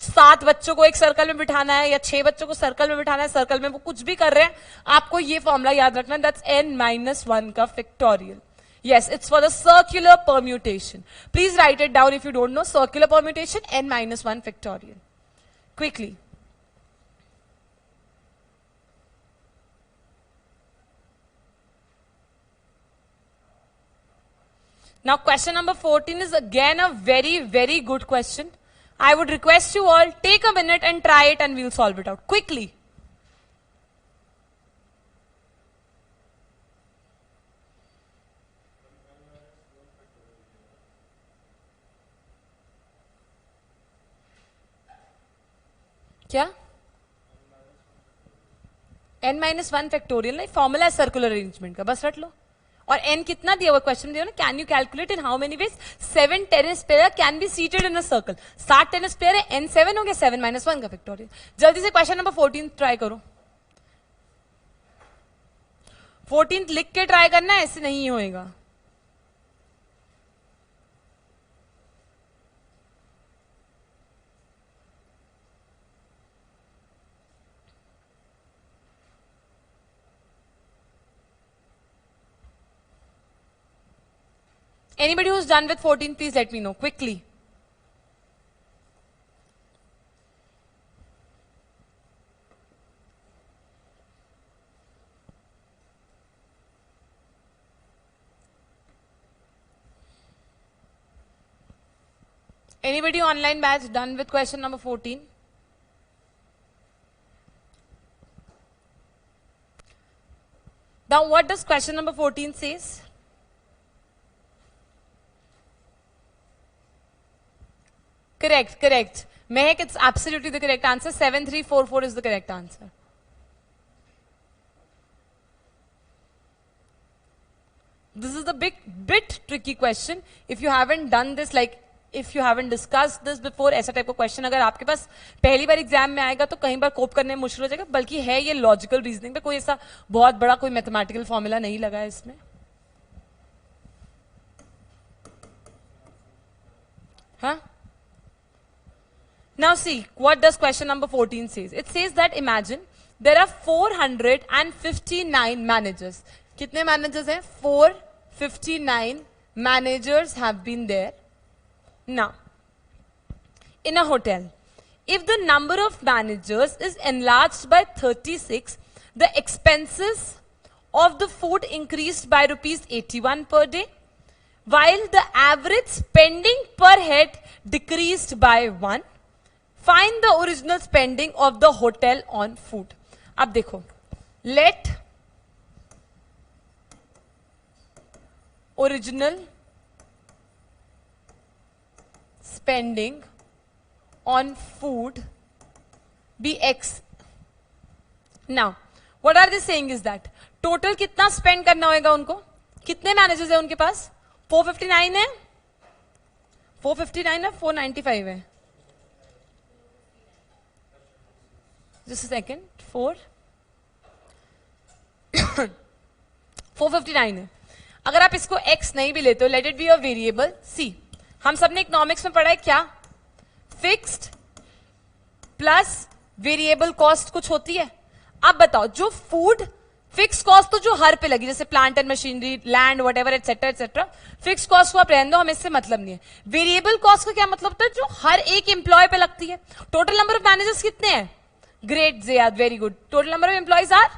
7 बच्चों को एक सर्कल में बिठाना है या 6 बच्चों को सर्कल में बिठाना है, सर्कल में वो कुछ भी कर रहे हैं, आपको ये फॉर्मूला याद रखना, दैट्स n-1 का factorial. Yes, it's for the circular permutation. Please write it down if you don't know. Circular permutation, n-1 factorial. Quickly. Now question number 14 is again a very, very good question. I would request you all, take a minute and try it and we'll solve it out. Quickly. क्या? n minus 1 factorial नहीं, formula है circular arrangement का, बस रट लो। और n कितना दिया हुआ क्वेश्चन दिया ना, can you calculate in how many ways 7 tennis player can be seated in a circle. 7 tennis player है, n 7 हो गया, 7 माइनस 1 का फैक्टोरियल। जल्दी से क्वेश्चन नंबर 14 ट्राई करो। 14 लिख के ट्राई करना, ऐसे नहीं होएगा। Anybody who's done with 14, please let me know quickly. Anybody online batch done with question number 14? Now what does question number 14 says? Correct, correct. Mehak, it's absolutely the correct answer. 7344 is the correct answer. This is the bit tricky question. If you haven't done this, like if you haven't discussed this before, ऐसा type का question अगर आपके पास पहली बार exam में आएगा तो कहीं बार कोप करने में मुश्किल हो जाएगा, बल्कि है ये लॉजिकल रीजनिंग पे, कोई ऐसा बहुत बड़ा कोई मैथमेटिकल फॉर्मूला नहीं लगा है इसमें। हाँ, now see, what does question number 14 says? It says that imagine there are 459 managers. कितने managers हैं? 459 managers have been there. Now, in a hotel, if the number of managers is enlarged by 36, the expenses of the food increased by rupees 81 per day, while the average spending per head decreased by 1. Find the original spending of the hotel on food. अब देखो, let original spending on food be X. Now, what are they saying is that total कितना spend करना होगा उनको? कितने managers है उनके पास? 459 है? 459 है? 495 है? Just a second. 459 है। अगर आप इसको x नहीं भी लेते हो, let it be a variable c। हम सबने इकोनॉमिक्स में पढ़ा है क्या? फिक्स्ड प्लस वेरिएबल कॉस्ट कुछ होती है। अब बताओ, जो फूड फिक्स कॉस्ट तो जो हर पे लगी, जैसे plant and machinery, land, whatever etcetera etcetera, fix cost को आप रहने दो, हमें इससे मतलब नहीं है। वेरिएबल कॉस्ट का क्या मतलब होता है? जो हर एक एम्प्लॉय पे लगती है। टोटल नंबर ऑफ मैनेजर्स कितने हैं? Great Ziyad, very good. Total number of employees are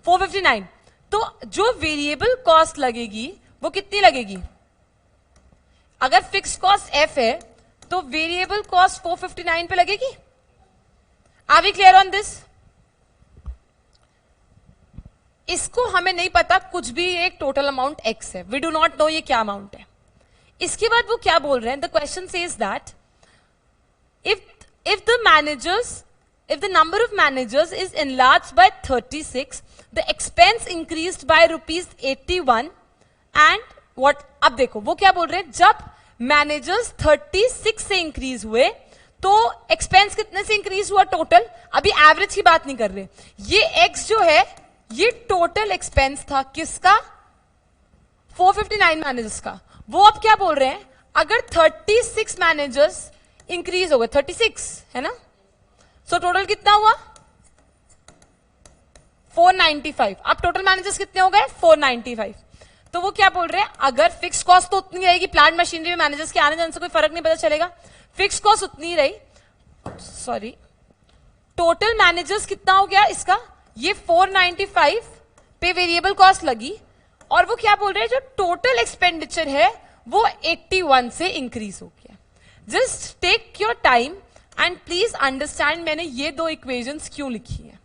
459। तो जो वेरिएबल कॉस्ट लगेगी वो कितनी लगेगी? अगर फिक्स कॉस्ट f है तो वेरिएबल कॉस्ट 459 पे लगेगी। Are we clear on this? इसको हमें नहीं पता कुछ भी, एक टोटल अमाउंट x है, वी डू नॉट नो ये क्या अमाउंट है। इसके बाद वो क्या बोल रहे हैं? The question says that if the number of managers is enlarged by 36, the expense increased by rupees 81 and what? अब देखो वो क्या बोल रहे हैं, जब मैनेजर्स 36 से इंक्रीज हुए तो एक्सपेंस कितने से इंक्रीज हुआ टोटल? अभी एवरेज की बात नहीं कर रहे। ये एक्स जो है ये टोटल एक्सपेंस था किसका? 459 मैनेजर्स का। वो अब क्या बोल रहे हैं, अगर 36 मैनेजर्स इंक्रीज हो गए, 36 है ना, सो टोटल कितना हुआ? 495। अब टोटल मैनेजर्स कितने हो गए? 495। तो वो क्या बोल रहे हैं, अगर फिक्स कॉस्ट तो उतनी रहेगी, प्लांट मशीनरी में मैनेजर्स के आने जाने से कोई फर्क नहीं पता चलेगा, फिक्स कॉस्ट उतनी रही, सॉरी टोटल मैनेजर्स कितना हो गया इसका? ये 495 पे वेरिएबल कॉस्ट लगी, और वो क्या बोल रहे हैं, जो टोटल एक्सपेंडिचर है वो 81 से इंक्रीज हो गया। Just take your time and please understand मैंने ये दो इक्वेशंस क्यों लिखी है।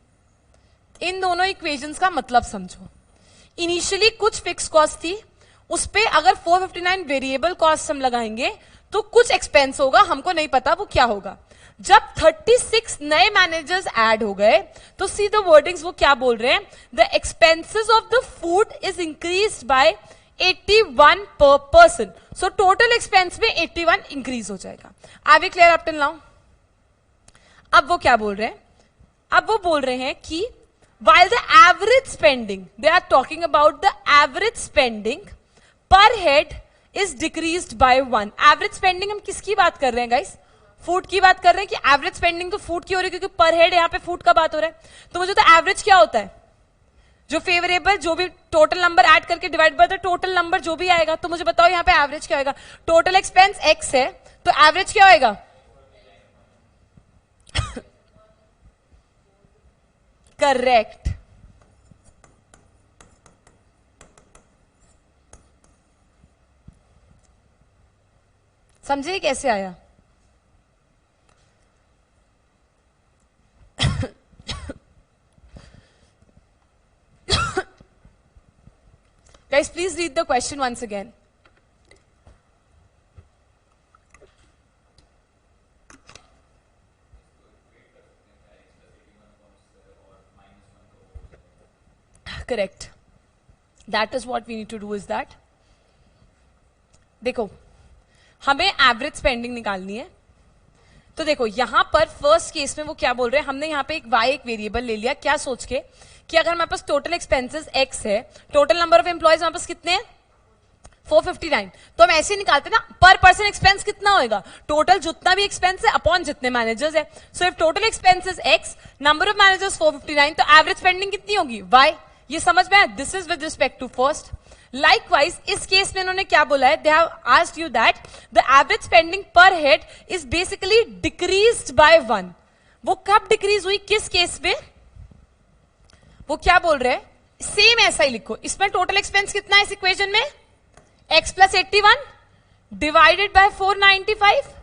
इन दोनों इक्वेशंस का मतलब समझो। इनिशियली कुछ फिक्स कॉस्ट थी, उस पे अगर 459 वेरिएबल कॉस्ट हम लगाएंगे तो कुछ एक्सपेंस होगा, हमको नहीं पता वो क्या होगा। जब 36 नए मैनेजर्स ऐड हो गए तो सी द वर्डिंग्स वो क्या बोल रहे हैं, the expenses of the food is increase by 81 पर पर्सन, सो टोटल एक्सपेंस में 81 इंक्रीज हो जाएगा। Are we clear up till now? अब वो क्या बोल रहे हैं, अब वो बोल रहे हैं कि while the average spending, they are talking about the average spending per head is decreased by 1. average spending हम किसकी बात कर रहे हैं गाइस? फूड की बात कर रहे हैं कि एवरेज स्पेंडिंग तो फूड की हो रही है, क्योंकि पर हेड यहाँ पे फूड का बात हो रहा है। तो मुझे तो एवरेज क्या होता है, जो फेवरेबल, जो भी टोटल नंबर ऐड करके divide by the total number जो भी आएगा। तो मुझे बताओ यहाँ पे एवरेज क्या होगा? टोटल एक्सपेंस एक्स है तो एवरेज क्या होगा? करेक्ट। समझे कैसे आया? Guys, please read the question once again. Correct. That is what we need to do is that. देखो, हमें एवरेज स्पेंडिंग निकालनी है। तो देखो यहां पर फर्स्ट केस में वो क्या बोल रहे हैं, हमने यहां पे एक y एक वेरिएबल ले लिया, क्या सोच के कि अगर हमारे पास टोटल एक्सपेंसेस x है, टोटल नंबर ऑफ एम्प्लॉयज हमारे पास कितने हैं 459, तो हम ऐसे निकालते ना पर पर्सन एक्सपेंस कितना होगा, टोटल जितना भी एक्सपेंस है अपॉन जितने मैनेजर्स है। So if total expenses x, number of managers 459, तो एवरेज स्पेंडिंग कितनी होगी y। ये समझ में आया? This is with respect to first. Likewise इस केस में उन्होंने क्या बोला है, they have asked you that the average spending per head is basically decreased by 1। वो कब डिक्रीज हुई, किस केस में? वो क्या बोल रहे हैं, सेम ऐसा ही लिखो। इसमें टोटल एक्सपेंस कितना है इस इक्वेशन में, x प्लस 81 डिवाइडेड बाय 495,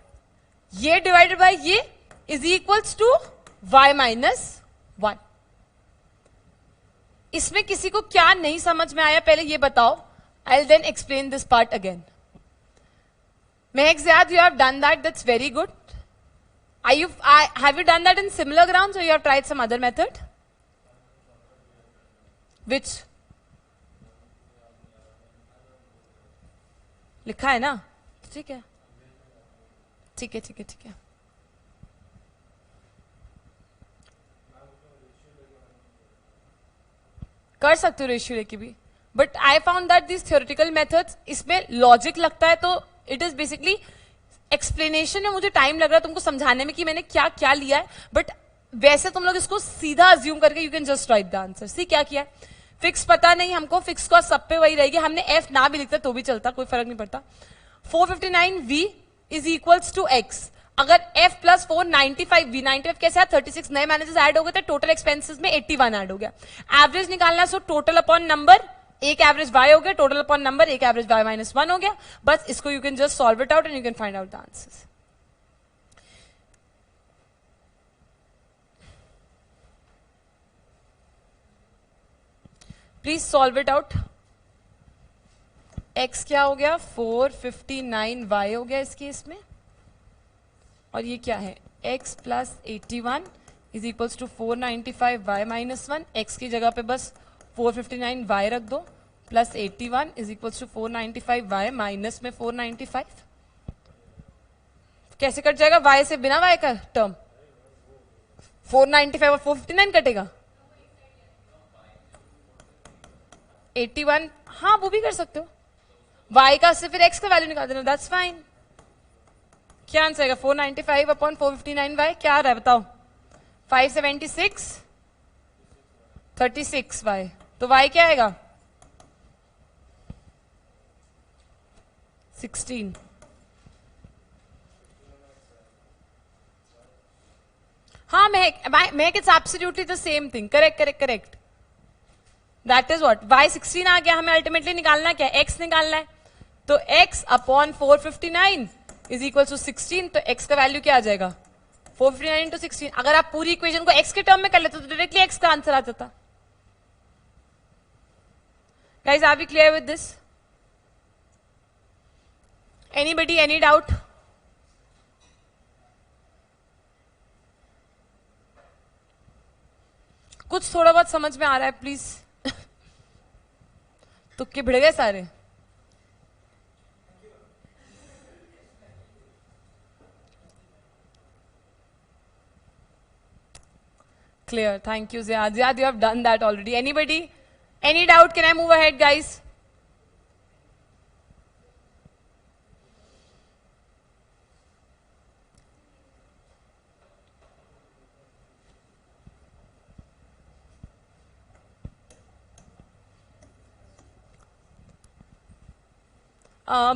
ये डिवाइडेड बाय ये is equals to y minus 1। इसमें किसी को क्या नहीं समझ में आया पहले ये बताओ, I will then explain this part again. Mehak Ziyad, you have done that, that's very good. Have you done that in similar grounds or you have tried some other method? Which? लिखा है ना, ठीक है ठीक है ठीक है ठीक है। कर सकते हो रेशियो लेके भी, but I found that this theoretical methods, इसमें लॉजिक लगता है, तो इट इज बेसिकली एक्सप्लेनेशन में मुझे टाइम लग रहा है तुमको समझाने में कि मैंने क्या क्या लिया है, बट वैसे तुम लोग इसको सीधा अज्यूम करके you can just write the answer. See क्या किया है, फिक्स पता नहीं हमको, फिक्स कॉस्ट सब पे वही रहेगी, हमने एफ ना भी लिखता तो भी चलता, कोई फर्क नहीं पड़ता। 459v is equals to x, अगर f प्लस 495v, 95 कैसे है, 36 नए मैनेजर्स ऐड हो गए थे, टोटल एक्सपेंसेस में 81 ऐड हो गया। एवरेज निकालना है, सो टोटल अपॉन नंबर, एक एवरेज y हो गया, टोटल अपॉन नंबर एक एवरेज y माइनस 1 हो गया। बस इसको you can just solve it out and you can find out the answers. Please solve it out. x क्या हो गया, 459y हो गया इस केस में, और ये क्या है, x plus 81 is equals to 495y minus 1। x की जगह पे बस 459y रख दो, plus 81 is equals to 495y minus में 495। कैसे कट जाएगा, y से बिना y का टर्म, 495 और 459 कटेगा, 81, हाँ वो भी कर सकते हो, y का से फिर x का वैल्यू निकाल देना, दैट्स फाइन। क्या आंसर आएगा, 495 अपॉन 459y क्या आ रहा है बताओ, 576 36y, तो y क्या आएगा 16। हाँ महक it's absolutely the same thing, correct correct correct, that is what, y 16 आ गया, हमें अल्टीमेटली निकालना क्या है, x निकालना है, तो x upon 459 is equal to 16, तो x का वैल्यू क्या आ जाएगा 459 इंटू 16। अगर आप पूरी इक्वेशन को x के टर्म में कर लेते तो डायरेक्टली x का आंसर आ जाता। Guys are we clear with this, anybody any doubt? कुछ थोड़ा बहुत समझ में आ रहा है प्लीज? तुक्के भिड़ गए सारे? Clear. Thank you, Ziad. Ziad, you have done that already. Anybody? Any doubt? Can I move ahead, guys?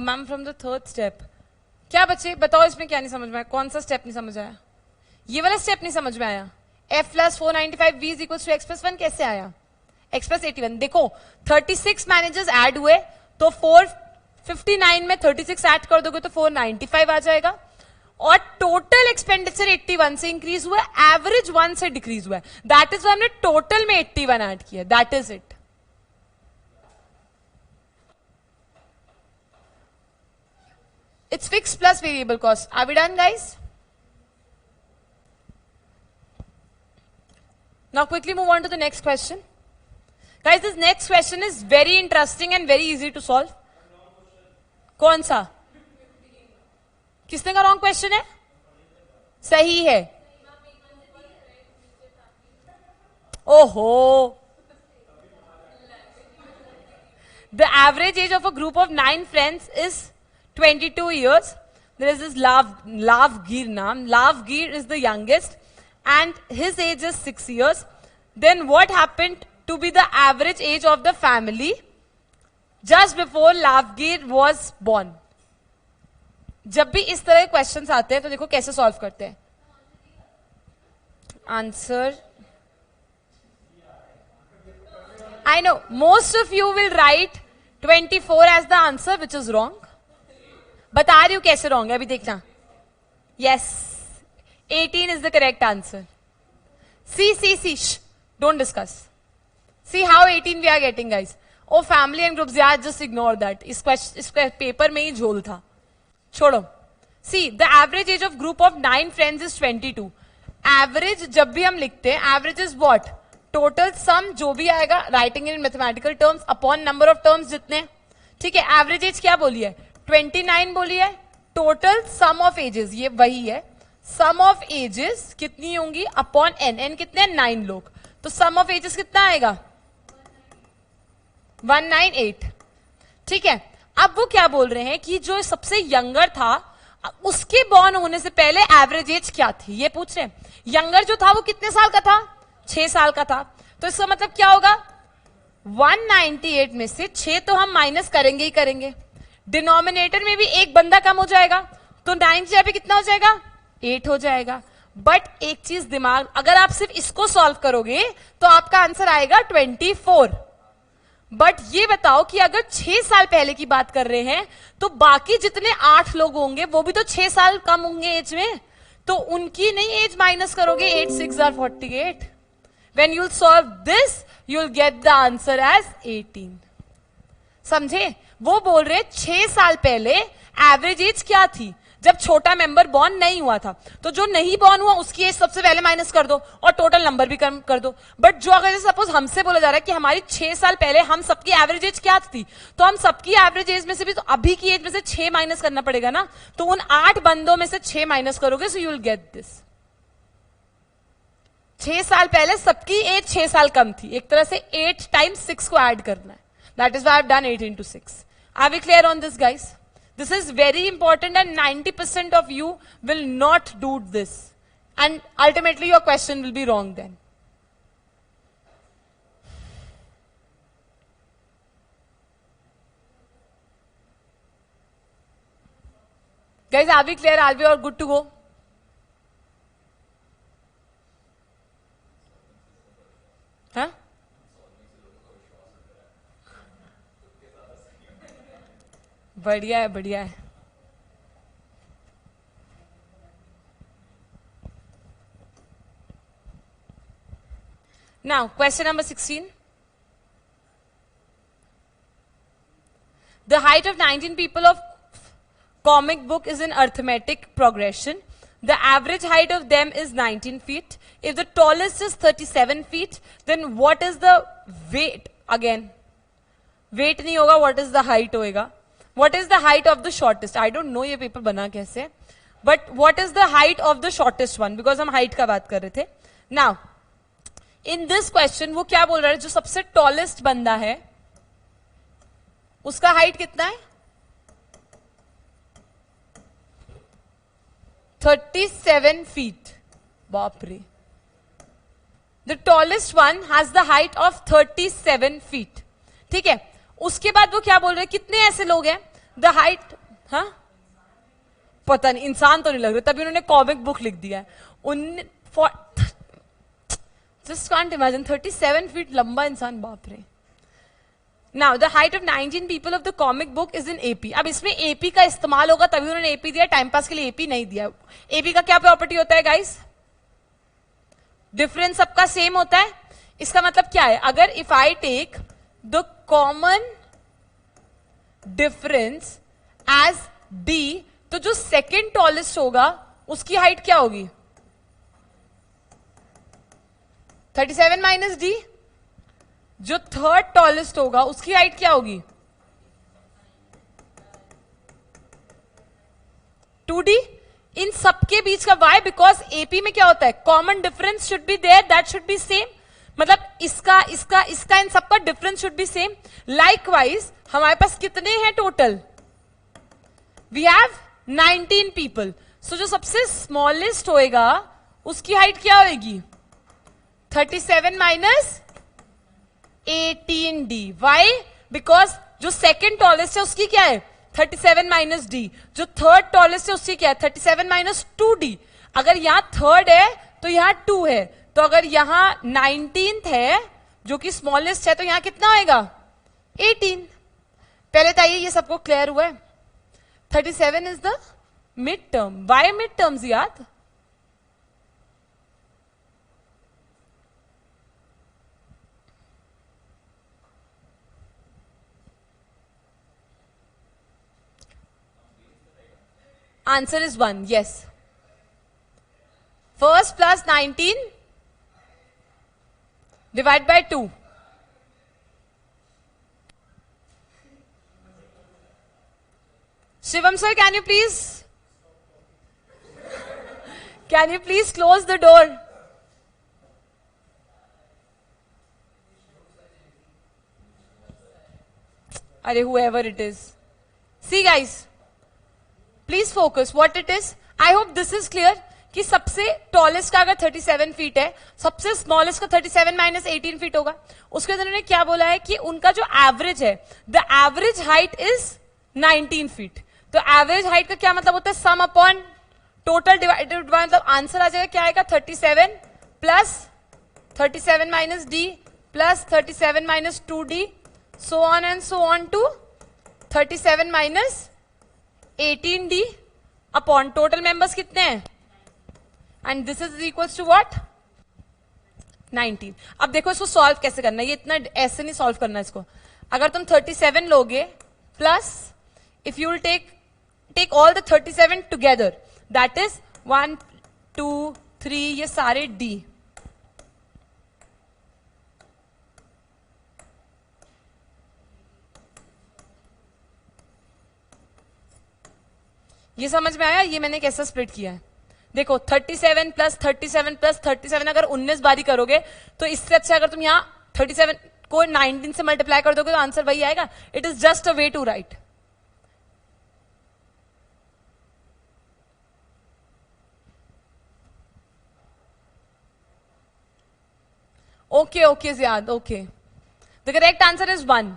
Ma'am from the third step. क्या बच्चे बताओ, इसमें क्या नहीं समझ में आया? कौन सा स्टेप नहीं समझ आया? ये वाला स्टेप नहीं समझ में आया? f plus 495 v is equal to x plus 1 कैसे आया? x plus 81. देखो 36 मैनेजर्स ऐड हुए तो 459 में 36 ऐड कर दोगे तो 495 आ जाएगा. और टोटल एक्सपेंडिचर 81 से इंक्रीज हुआ, एवरेज 1 से डिक्रीज हुआ. दैट इज हमने टोटल में 81 ऐड किया. That is it. It's fixed plus variable cost. Are we done, guys? Now quickly move on to the next question. Guys, this next question is very interesting and very easy to solve. कौन सा? किसने का wrong question है? सही है. ओहो. The average age of a group of 9 friends is 22 years. There is this Lavgir naam. Lavgir is the youngest and his age is 6 years. Then what happened to be the average age of the family just before Lavgir was born? जब भी इस तरह के questions आते हैं तो देखो कैसे सॉल्व करते हैं. Answer I know most of you will write 24 as the answer, which is wrong. बता रही हूं कैसे रॉन्ग है, अभी देखना. Yes, 18 is the correct answer. See don't discuss. See how 18 we are getting guys. Oh family and groups, यार just ignore that. इस paper में ही झोल था, छोड़ो. See the average age of group of 9 friends is 22. Average जब भी हम लिखते हैं, average is what? Total sum जो भी आएगा writing in mathematical terms upon number of terms जितने. ठीक है, एवरेज एज क्या बोली है? 29 बोली है. टोटल सम ऑफ एजेस, ये वही है. सम ऑफ एजेस कितनी होंगी? Upon N. एन कितने? 9 लोग. तो सम ऑफ एजेस कितना आएगा? 198. ठीक है. अब वो क्या बोल रहे हैं कि जो सबसे यंगर था उसके बॉर्न होने से पहले एवरेज एज क्या थी, ये पूछ रहे हैं. यंगर जो था वो कितने साल का था? 6 साल का था. तो इसका मतलब क्या होगा? 198 में से 6 तो हम माइनस करेंगे ही करेंगे. डिनोमिनेटर में भी एक बंदा कम हो जाएगा तो 9 से पे कितना हो जाएगा? 8 हो जाएगा. बट एक चीज दिमाग, अगर आप सिर्फ इसको सॉल्व करोगे तो आपका आंसर आएगा 24. बट ये बताओ कि अगर 6 साल पहले की बात कर रहे हैं तो बाकी जितने 8 लोग होंगे वो भी तो 6 साल कम होंगे एज में, तो उनकी नहीं एज माइनस करोगे. 8 6 are 48. When you'll solve this, you'll get the answer as 18. समझे? वो बोल रहे 6 साल पहले एवरेज एज क्या थी जब छोटा मेंबर बॉर्न नहीं हुआ था. तो जो नहीं बॉर्न हुआ उसकी एज सबसे पहले माइनस कर दो और टोटल नंबर भी कम कर दो. बट जो अगर सपोज हमसे बोला जा रहा है कि हमारी 6 साल पहले हम सबकी एवरेज एज क्या थी, तो हम सबकी एवरेज एज में से भी तो अभी की एज में से 6 माइनस करना पड़ेगा ना. तो उन 8 बंदों में से 6 माइनस करोगे, so you will get this. 6 साल पहले सबकी एज 6 साल कम थी. एक तरह से 8 टाइम्स 6 को ऐड करना है. That is why I've done 8 into 6. Are we clear on this, guys? This is very important and 90% of you will not do this. And ultimately your question will be wrong then. Guys, are we clear? Are we all good to go? Huh? बढ़िया है, बढ़िया है. Now, question number 16. The height of 19 people of comic book is in arithmetic progression. the average height of them is 19 feet. If the tallest is 37 feet, then what is the weight? Again, weight नहीं होगा, what is the height होएगा? What is the height of the shortest? I don't know ये paper बना कैसे, but what is the height of the shortest one? Because हम height का बात कर रहे थे. Now, in this question वो क्या बोल रहा है? जो सबसे tallest बंदा है, उसका height कितना है? 37 feet. बाप रे. The tallest one has the height of 37 feet. ठीक है. उसके बाद वो क्या बोल रहे हैं? कितने ऐसे लोग हैं? The height, हाँ? पता नहीं, इंसान तो नहीं लग रहे, तभी उन्होंने कॉमिक बुक लिख दिया है. Just can't imagine 37 feet लंबा इंसान, बाप रे. Now the height of 19 people of the comic book is in AP. अब इसमें AP का इस्तेमाल होगा तभी उन्होंने AP दिया, टाइम पास के लिए AP नहीं दिया. AP का क्या प्रॉपर्टी होता है गाइस? डिफरेंस सबका सेम होता है. इसका मतलब क्या है? अगर if I take the common difference as D, तो जो सेकेंड टॉलेस्ट होगा उसकी हाइट क्या होगी? 37 माइनस D. जो थर्ड टॉलेस्ट होगा उसकी हाइट क्या होगी? 2D. इन सबके बीच का वाई, बिकॉज एपी में क्या होता है? Common difference should be there, that should be same. मतलब इसका इसका इसका इन सबका difference should be same. Likewise हमारे पास कितने हैं total? We have 19 people. So जो सबसे स्मॉलेस्ट होएगा उसकी हाइट क्या होगी? 37 माइनस 18D. वाई? बिकॉज जो सेकेंड टॉलेस्ट है उसकी क्या है? 37 माइनस D. जो थर्ड टॉलेस्ट है उसकी क्या है? 37 माइनस 2D. अगर यहां थर्ड है तो यहां 2 है, तो अगर यहां 19th है जो कि स्मॉलेस्ट है तो यहां कितना होएगा? 18. पहले तो ये सबको क्लियर हुआ है? 37 is the mid term. Why mid terms याद? Answer is 1. Yes. First plus 19 divide by 2. Shivam sir, can you please close the door? Arey, whoever it is. See guys, please focus what it is. I hope this is clear कि सबसे tallest का अगर 37 feet है, सबसे smallest का 37 minus 18 feet होगा. उसके बाद उन्होंने क्या बोला है कि उनका जो एवरेज है, the average height is 19 feet. तो एवरेज हाइट का क्या मतलब होता है? Sum upon total divided by, मतलब आंसर आ जाएगा क्या आएगा? 37 plus 37 minus D plus 37 minus 2D, so on and so on to 37 minus 18D upon total members कितने हैं? And this is equals to what? 19. अब देखो इसको सॉल्व कैसे करना है. ये इतना ऐसे नहीं सॉल्व करना इसको. अगर तुम 37 लोगे plus if you will take all the 37 together, that is 1 2 3, ये सारे D. ये समझ में आया? ये मैंने कैसा स्प्लिट किया है. देखो 37 प्लस 37 प्लस 37, अगर 19 बारी करोगे तो इससे अच्छा अगर तुम यहां 37 को 19 से मल्टीप्लाई कर दोगे तो आंसर वही आएगा. It is just a way to write. Okay okay Ziyad, okay. The correct answer is 1.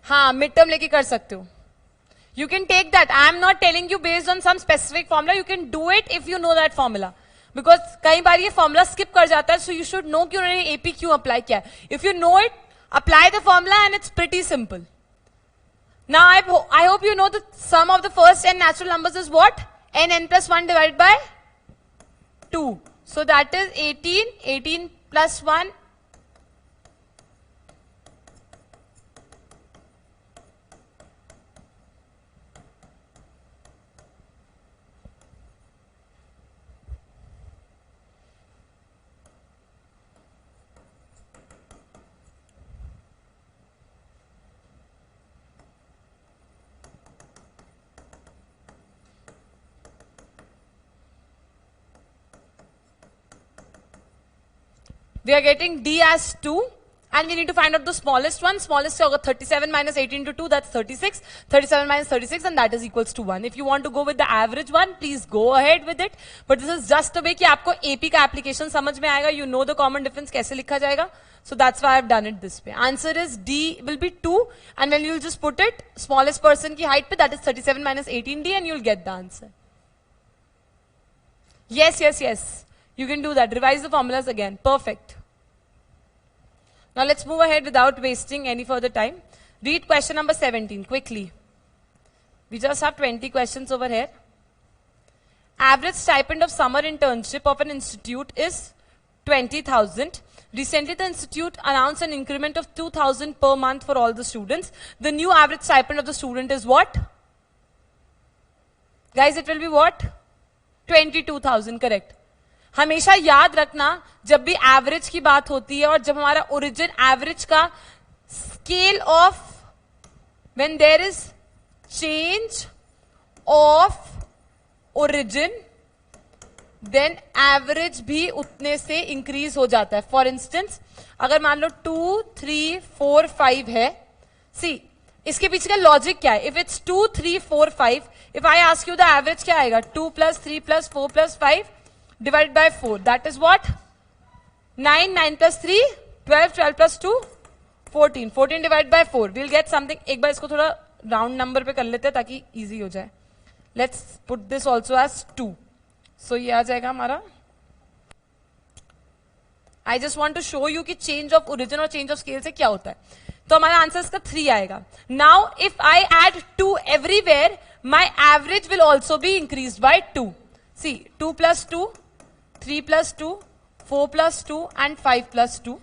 हाँ, मिड टर्म लेके कर सकते हो. You can take that. I am not telling you based on some specific formula. You can do it if you know that formula. Because कई बार ये formula skip कर जाता है, so you should know कि उन्होंने AP क्यों apply किया है. If you know it, apply the formula and it's pretty simple. Now I hope you know the sum of the first n natural numbers is what? n plus 1 divided by 2. So that is 18. 18 plus 1. We are getting D as 2 and we need to find out the smallest one. Smallest होगा 37 minus 18 into 2, that's 36. 37 minus 36 and that is equals to 1. If you want to go with the average one, please go ahead with it. But this is just a way कि आपको AP का application समझ में आएगा. You know the common difference कैसे लिखा जाएगा. So that's why I've done it this way. Answer is D will be 2 and when you'll just put it smallest person की height पे, that is 37 minus 18D and you'll get the answer. Yes, yes, yes. You can do that. Revise the formulas again. Perfect. Now let's move ahead without wasting any further time. Read question number 17 quickly. We just have 20 questions over here. Average stipend of summer internship of an institute is 20,000. Recently the institute announced an increment of 2,000 per month for all the students. The new average stipend of the student is what? Guys, it will be what? 22,000, correct. हमेशा याद रखना जब भी average की बात होती है और जब हमारा ओरिजिन एवरेज का scale of when there is change of origin then average भी उतने से इंक्रीज हो जाता है. फॉर इंस्टेंस अगर मान लो 2, 3, 4, 5 है. सी इसके पीछे का लॉजिक क्या है? If it's 2, 3, 4, 5, if I ask you the average क्या आएगा? 2 + 3 + 4 + 5 divided by 4. That is what? 9, 9 + 3, 12, 12 + 2, 14. 14 divided by 4. We'll get something. एक बार इसको थोड़ा राउंड नंबर पे कर लेते हैं ताकि इजी हो जाए. Let's put this also as 2. So ये आ जाएगा हमारा. I just want to show you कि change of origin और change of scale से क्या होता है. तो हमारा आंसर इसका 3 आएगा. Now if I add 2 everywhere, my average will also be increased by 2. See, 2 + 2, 3 + 2, 4 + 2 and 5 + 2.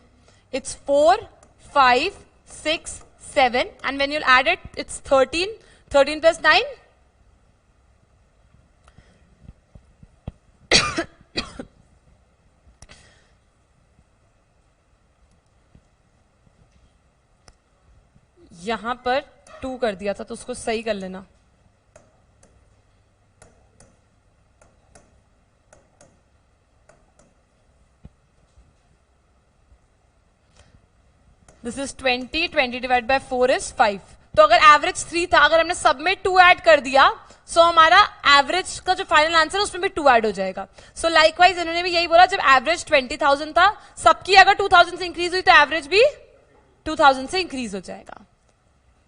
It's 4, 5, 6, 7 and when you'll add it, it's 13. 13 + 9. यहां पर 2 कर दिया था तो उसको सही कर लेना. This is 20. 20 divided by 4 is 5. तो अगर एवरेज 3 था, अगर हमने सब में 2 ऐड कर दिया, सो हमारा एवरेज का जो फाइनल आंसर है उसमें भी 2 ऐड हो जाएगा. सो लाइकवाइज इन्होंने भी यही बोला, जब एवरेज 20,000 था, सबकी अगर 2,000 से इंक्रीज हुई तो एवरेज भी 2,000 से इंक्रीज हो जाएगा.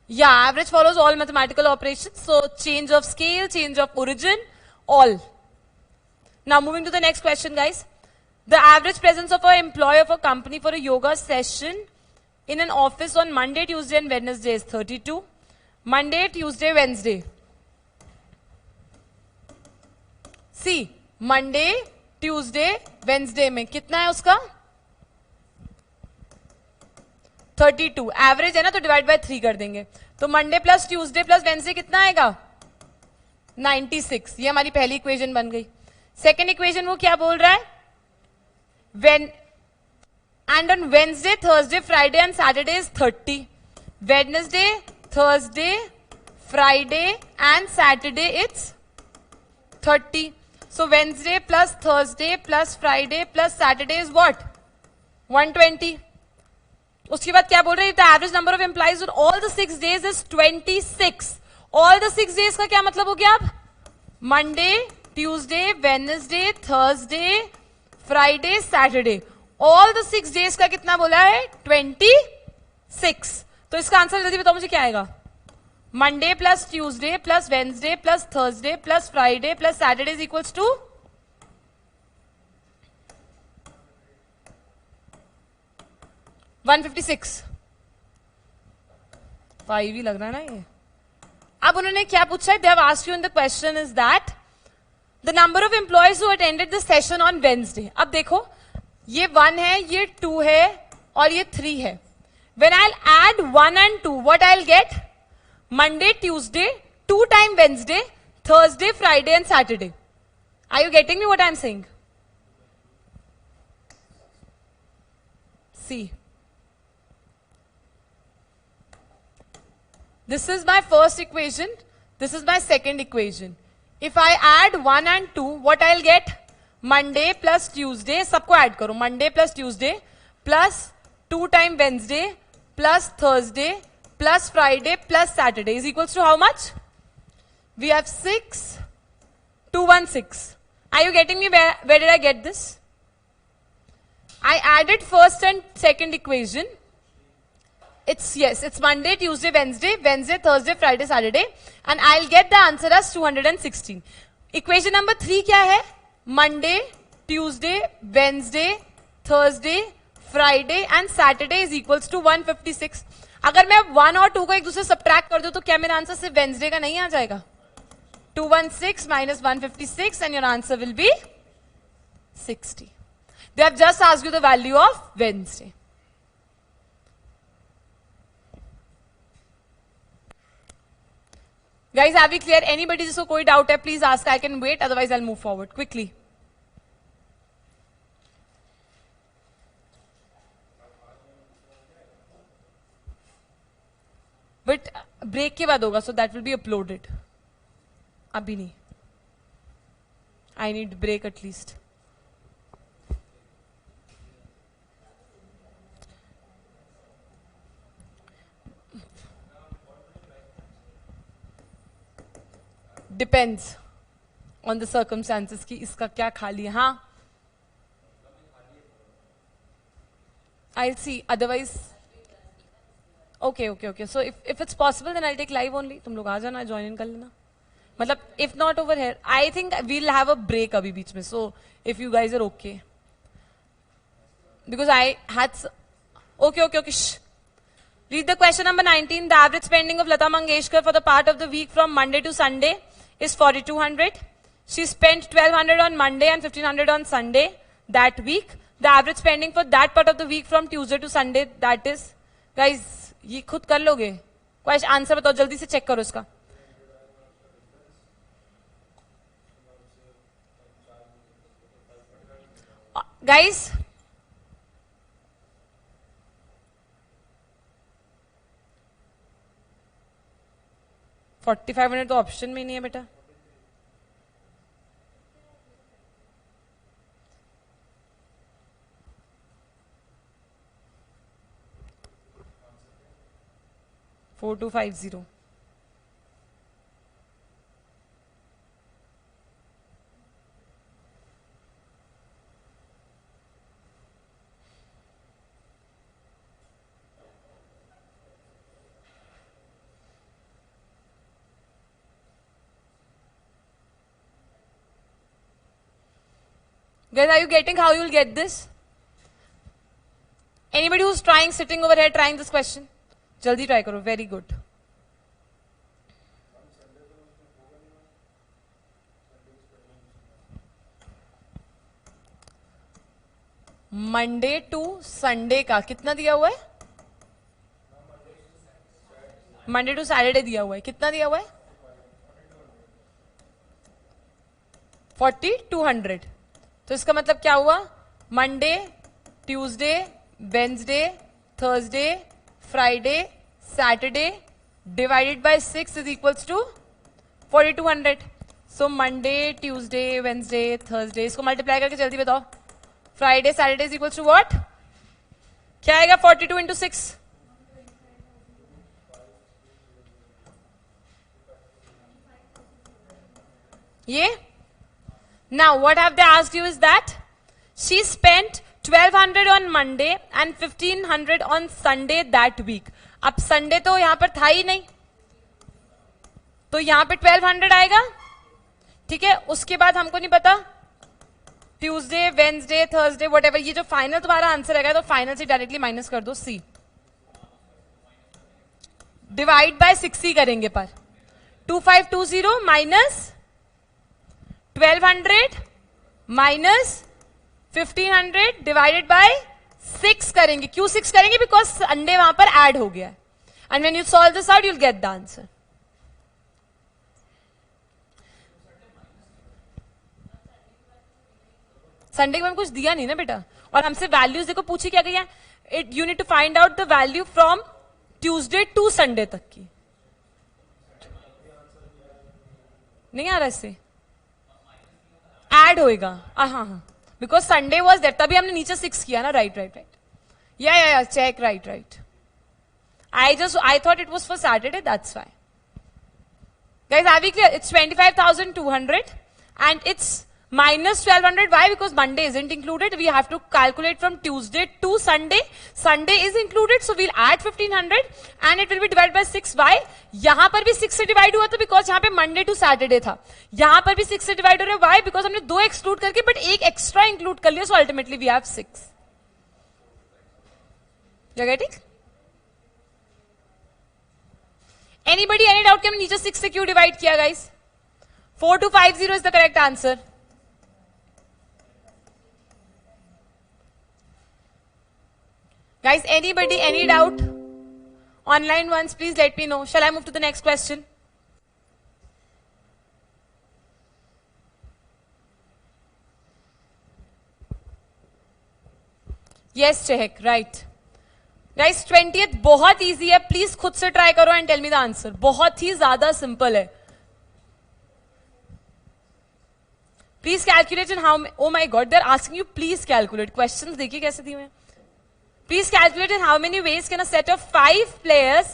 या average follows all mathematical operation. So change of scale, change of origin, all. Now moving to the next question guys. The average presence of a employee of a company for a yoga session in an office on Monday, Tuesday and Wednesday is 32. Monday, Tuesday, Wednesday. See, Monday, Tuesday, Wednesday में कितना है उसका? 32. Average है ना तो divide by 3 कर देंगे. तो Monday + Tuesday + Wednesday कितना आएगा? 96. ये हमारी पहली इक्वेशन बन गई. सेकेंड इक्वेशन वो क्या बोल रहा है? And on Wednesday, Thursday, Friday and Saturday is 30. Wednesday, Thursday, Friday and Saturday it's 30. So Wednesday plus Thursday plus Friday plus Saturday is what? 120. उसके बाद क्या बोल रहे हैं? The average number of employees on all the 6 days is 26. All the 6 days का क्या मतलब हो गया अब? Monday, Tuesday, Wednesday, Thursday, Friday, Saturday. All the 6 days का कितना बोला है? 26. तो इसका आंसर जल्दी बताओ मुझे क्या आएगा? Monday + Tuesday + Wednesday + Thursday + Friday + Saturday is equals to 156. 5 ही लग रहा है ना ये. अब उन्होंने क्या पूछा है? They have asked you in the question is that the number of employees who attended the session on Wednesday. अब देखो ये 1 है, ये 2 है और ये 3 है. When I'll add 1 and 2, what I'll get? Monday, Tuesday, 2 times Wednesday, Thursday, Friday and Saturday. Are you getting me what I'm saying? See. This is my first equation. This is my second equation. If I add 1 and 2, what I'll get? Monday + Tuesday, सबको add करो. Monday + Tuesday plus 2 times Wednesday plus Thursday plus Friday plus Saturday is equals to how much? We have 6, 2, 1, 6. Are you getting me? Where did I get this? I added first and second equation. It's Monday, Tuesday, Wednesday, Thursday, Friday, Saturday, and I'll get the answer as 216. Equation number 3 क्या है? Monday, Tuesday, Wednesday, Thursday, Friday and Saturday is equals to 156. अगर मैं 1 और 2 को एक दूसरे subtract कर दूं तो क्या मेरा आंसर सिर्फ वेंसडे का नहीं आ जाएगा? 216 minus 156 and your answer will be 60. They have just asked you the value of Wednesday. Guys, are we clear? Anybody जिसको कोई doubt है, please ask. I can wait. Otherwise, I'll move forward quickly. But break के बाद होगा, so that will be uploaded. अभी नहीं. I need break at least. Depends on the circumstances कि इसका क्या खाली है. हाँ, I'll see. Otherwise, okay. So if it's possible, then I'll take live only. तुम लोग आ जाना, join in कर लेना. मतलब if not over here, I think we'll have a break अभी बीच में. So if you guys are okay, because I had okay. Shh. Read the question number 19. The average spending of Lata Mangeshkar for the part of the week from Monday to Sunday is 4,200. She spent 1,200 on Monday and 1,500 on Sunday that week. The average spending for that part of the week from Tuesday to Sunday, that is, guys, ये खुद कर लोगे? Question answer बताओ, जल्दी से check करो इसका. Guys, $4,500 तो ऑप्शन में ही नहीं है बेटा. $4,250. Guys, are you getting how you will get this? Anybody who's trying, sitting over here, trying this question? जल्दी ट्राई करो. Very good. Monday to Sunday का कितना दिया हुआ है? मंडे टू सैटरडे दिया हुआ है. कितना दिया हुआ है? 4,200. तो इसका मतलब क्या हुआ? Monday, Tuesday, Wednesday, Thursday, Friday, Saturday divided by 6 is equals to 4,200. So Monday, Tuesday, Wednesday, Thursday, इसको मल्टीप्लाई करके जल्दी बताओ. Friday, Saturday is equals to what? क्या आएगा? 42 इंटू 6. ये now what have they asked you is that she spent 1,200 on Monday and 1,500 on Sunday that week. अब Sunday तो यहां पर था ही नहीं, तो यहां पे 1,200 आएगा. ठीक है, उसके बाद हमको नहीं पता ट्यूसडे, वेंसडे, थर्सडे, व्हाटएवर. ये जो फाइनल तुम्हारा आंसर आएगा तो फाइनल से डायरेक्टली माइनस कर दो. सी डिवाइड बाय 60 करेंगे पर 2520 माइनस 1,200 माइनस 1,500 डिवाइडेड बाय 6 करेंगे. क्यों 6 करेंगे? बिकॉज संडे वहां पर ऐड हो गया है. And when you solve this out you will get the answer. Sunday को मैंने कुछ दिया नहीं ना बेटा, और हमसे वैल्यूज देखो पूछी क्या गई है. It you need to find out the value from Tuesday to Sunday तक की. नहीं आ रहा इससे ऐड होएगा. हाँ, बिकॉज संडे वॉज दैट, तभी हमने नीचे 6 किया ना. Right. Yeah, check, right. I thought it was for Saturday, that's why. Guys, are we clear? It's 25,200 and it's minus 1200. Why? Because Monday isn't included. We have to calculate from Tuesday to Sunday. Sunday is included, so we'll add 1500 and it will be divided by 6. Why? यहाँ पर भी 6 से divide हुआ था because यहाँ पे Monday to Saturday था. यहाँ पर भी 6 से डिवाइड हो रहा है. वाई? बिकॉज हमने 2 एक्सक्लूड करके बट एक एक्स्ट्रा इंक्लूड कर लिया, so ultimately we have 6. You getting? Anybody any doubt कि हमने नीचे 6 से क्यों डिवाइड किया guys? 4250 is the correct answer. Guys, anybody, any doubt? Online ones, please let me know. Shall I move to the next question? Yes, Chehek, right. Guys, 20th बहुत easy है. Please खुद से try करो and tell me the answer. बहुत ही ज़्यादा simple है. Please calculate in how. Oh my God, they're asking you please calculate. Questions देखिए कैसे दिए हैं. Please calculate in how many ways can a set of 5 players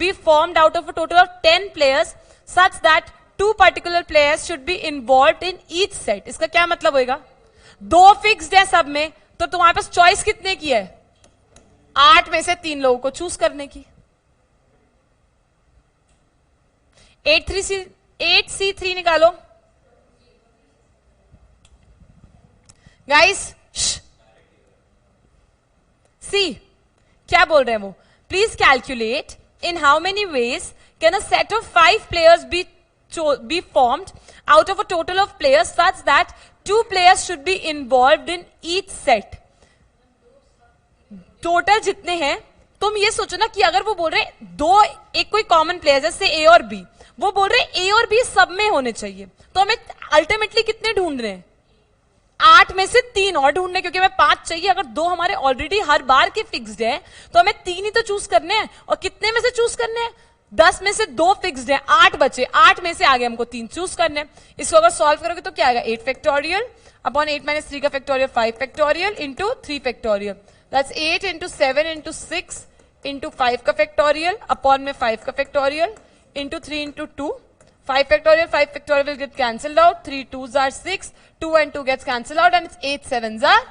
be formed out of a total of 10 players such that 2 particular players should be involved in each set. इसका क्या मतलब होएगा? 2 fixed है सब में, तो तुम्हारे पास चॉइस कितने की है? 8 में से 3 लोगों को चूज करने की. 8C3 निकालो. गाइस सी क्या बोल रहे हैं वो? Please calculate in how many ways can a set of 5 players be formed out of a total of players such that 2 players should be involved in each set. Total जितने हैं, तुम ये सोचो ना कि अगर वो बोल रहे हैं 2 एक कोई कॉमन प्लेयर जैसे ए और बी, वो बोल रहे हैं ए और बी सब में होने चाहिए, तो हमें अल्टीमेटली कितने ढूंढ रहे हैं? 8 में से 3 और ढूंढने, क्योंकि हमें 5 चाहिए. अगर 2 हमारे ऑलरेडी हर बार के फिक्स्ड है तो हमें 3 ही तो चूज करने हैं. और कितने में से चूज करने हैं? 10 में से 2 फिक्स्ड है, 8 बचे. 8 में से आगे हमको 3 चूज करने हैं. इसको अगर सॉल्व करोगे तो क्या आएगा? 8 फैक्टोरियल अपॉन 8 माइनस 3 का factorial 5 factorial into 3 factorial. That's 8 into 7 into 6 into 5 का फैक्टोरियल अपॉन में 5 का factorial into 3 into 2. 5 factorial will get cancelled out. 3 2s are 6. 2 and 2 gets cancelled out, and it's 8 7s are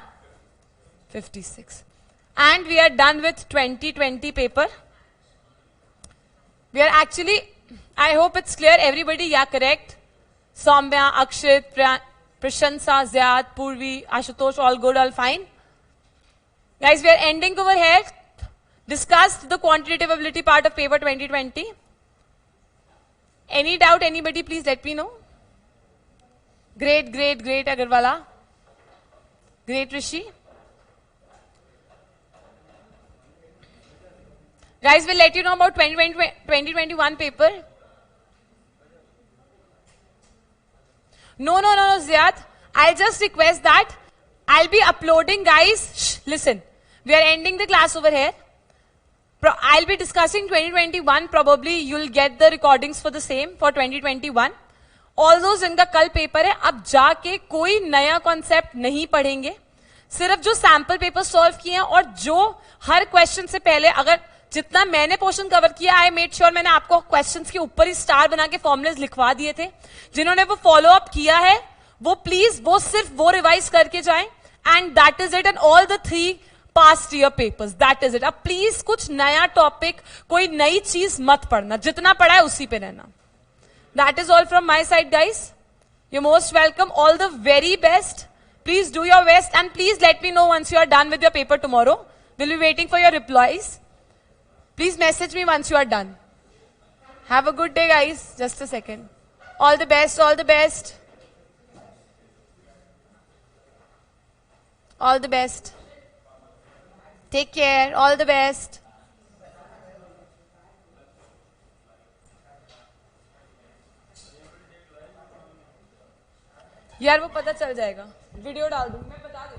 56. And we are done with 2020 paper. We are actually, I hope it's clear. Everybody, yeah, correct. Soumya, Akshit, Prashansa, Zyad, Purvi, Ashutosh, all good, all fine. Guys, we are ending over here. Discussed the quantitative ability part of paper 2020. Any doubt, anybody, please let me know. Great, Agarwala. Great, Rishi. Guys, we'll let you know about 2021 paper. No, Ziyad. I'll just request that I'll be uploading, guys. Shh, listen. We are ending the class over here. I'll be discussing 2021. Probably you'll get the recordings for the same for 2021. All those जिनका कल paper है, अब जाके कोई नया concept नहीं पढ़ेंगे. सिर्फ जो सैंपल पेपर सॉल्व किए हैं और जो हर क्वेश्चन से पहले, अगर जितना मैंने पोर्शन कवर किया, आई मेड श्योर मैंने आपको क्वेश्चंस के ऊपर ही स्टार बना के फॉर्मुलेज लिखवा दिए थे. जिन्होंने वो फॉलो अप किया है वो प्लीज वो सिर्फ वो रिवाइज करके जाएं. And that is it. And all the 3 past year papers, that is it. अब प्लीज कुछ नया टॉपिक, कोई नई चीज मत पढ़ना. जितना पढ़ा है उसी पे रहना. That is all from my side guys. You most welcome. All the very best. Please do your best and please let me know once you are done with your paper tomorrow. Will be waiting for your replies. Please message me once you are done. Have a good day guys. Just a second. All the best, all the best, all the best. Take care. All the best. यार वो पता चल जाएगा. Video डाल दूंगी मैं, बता दूंगी.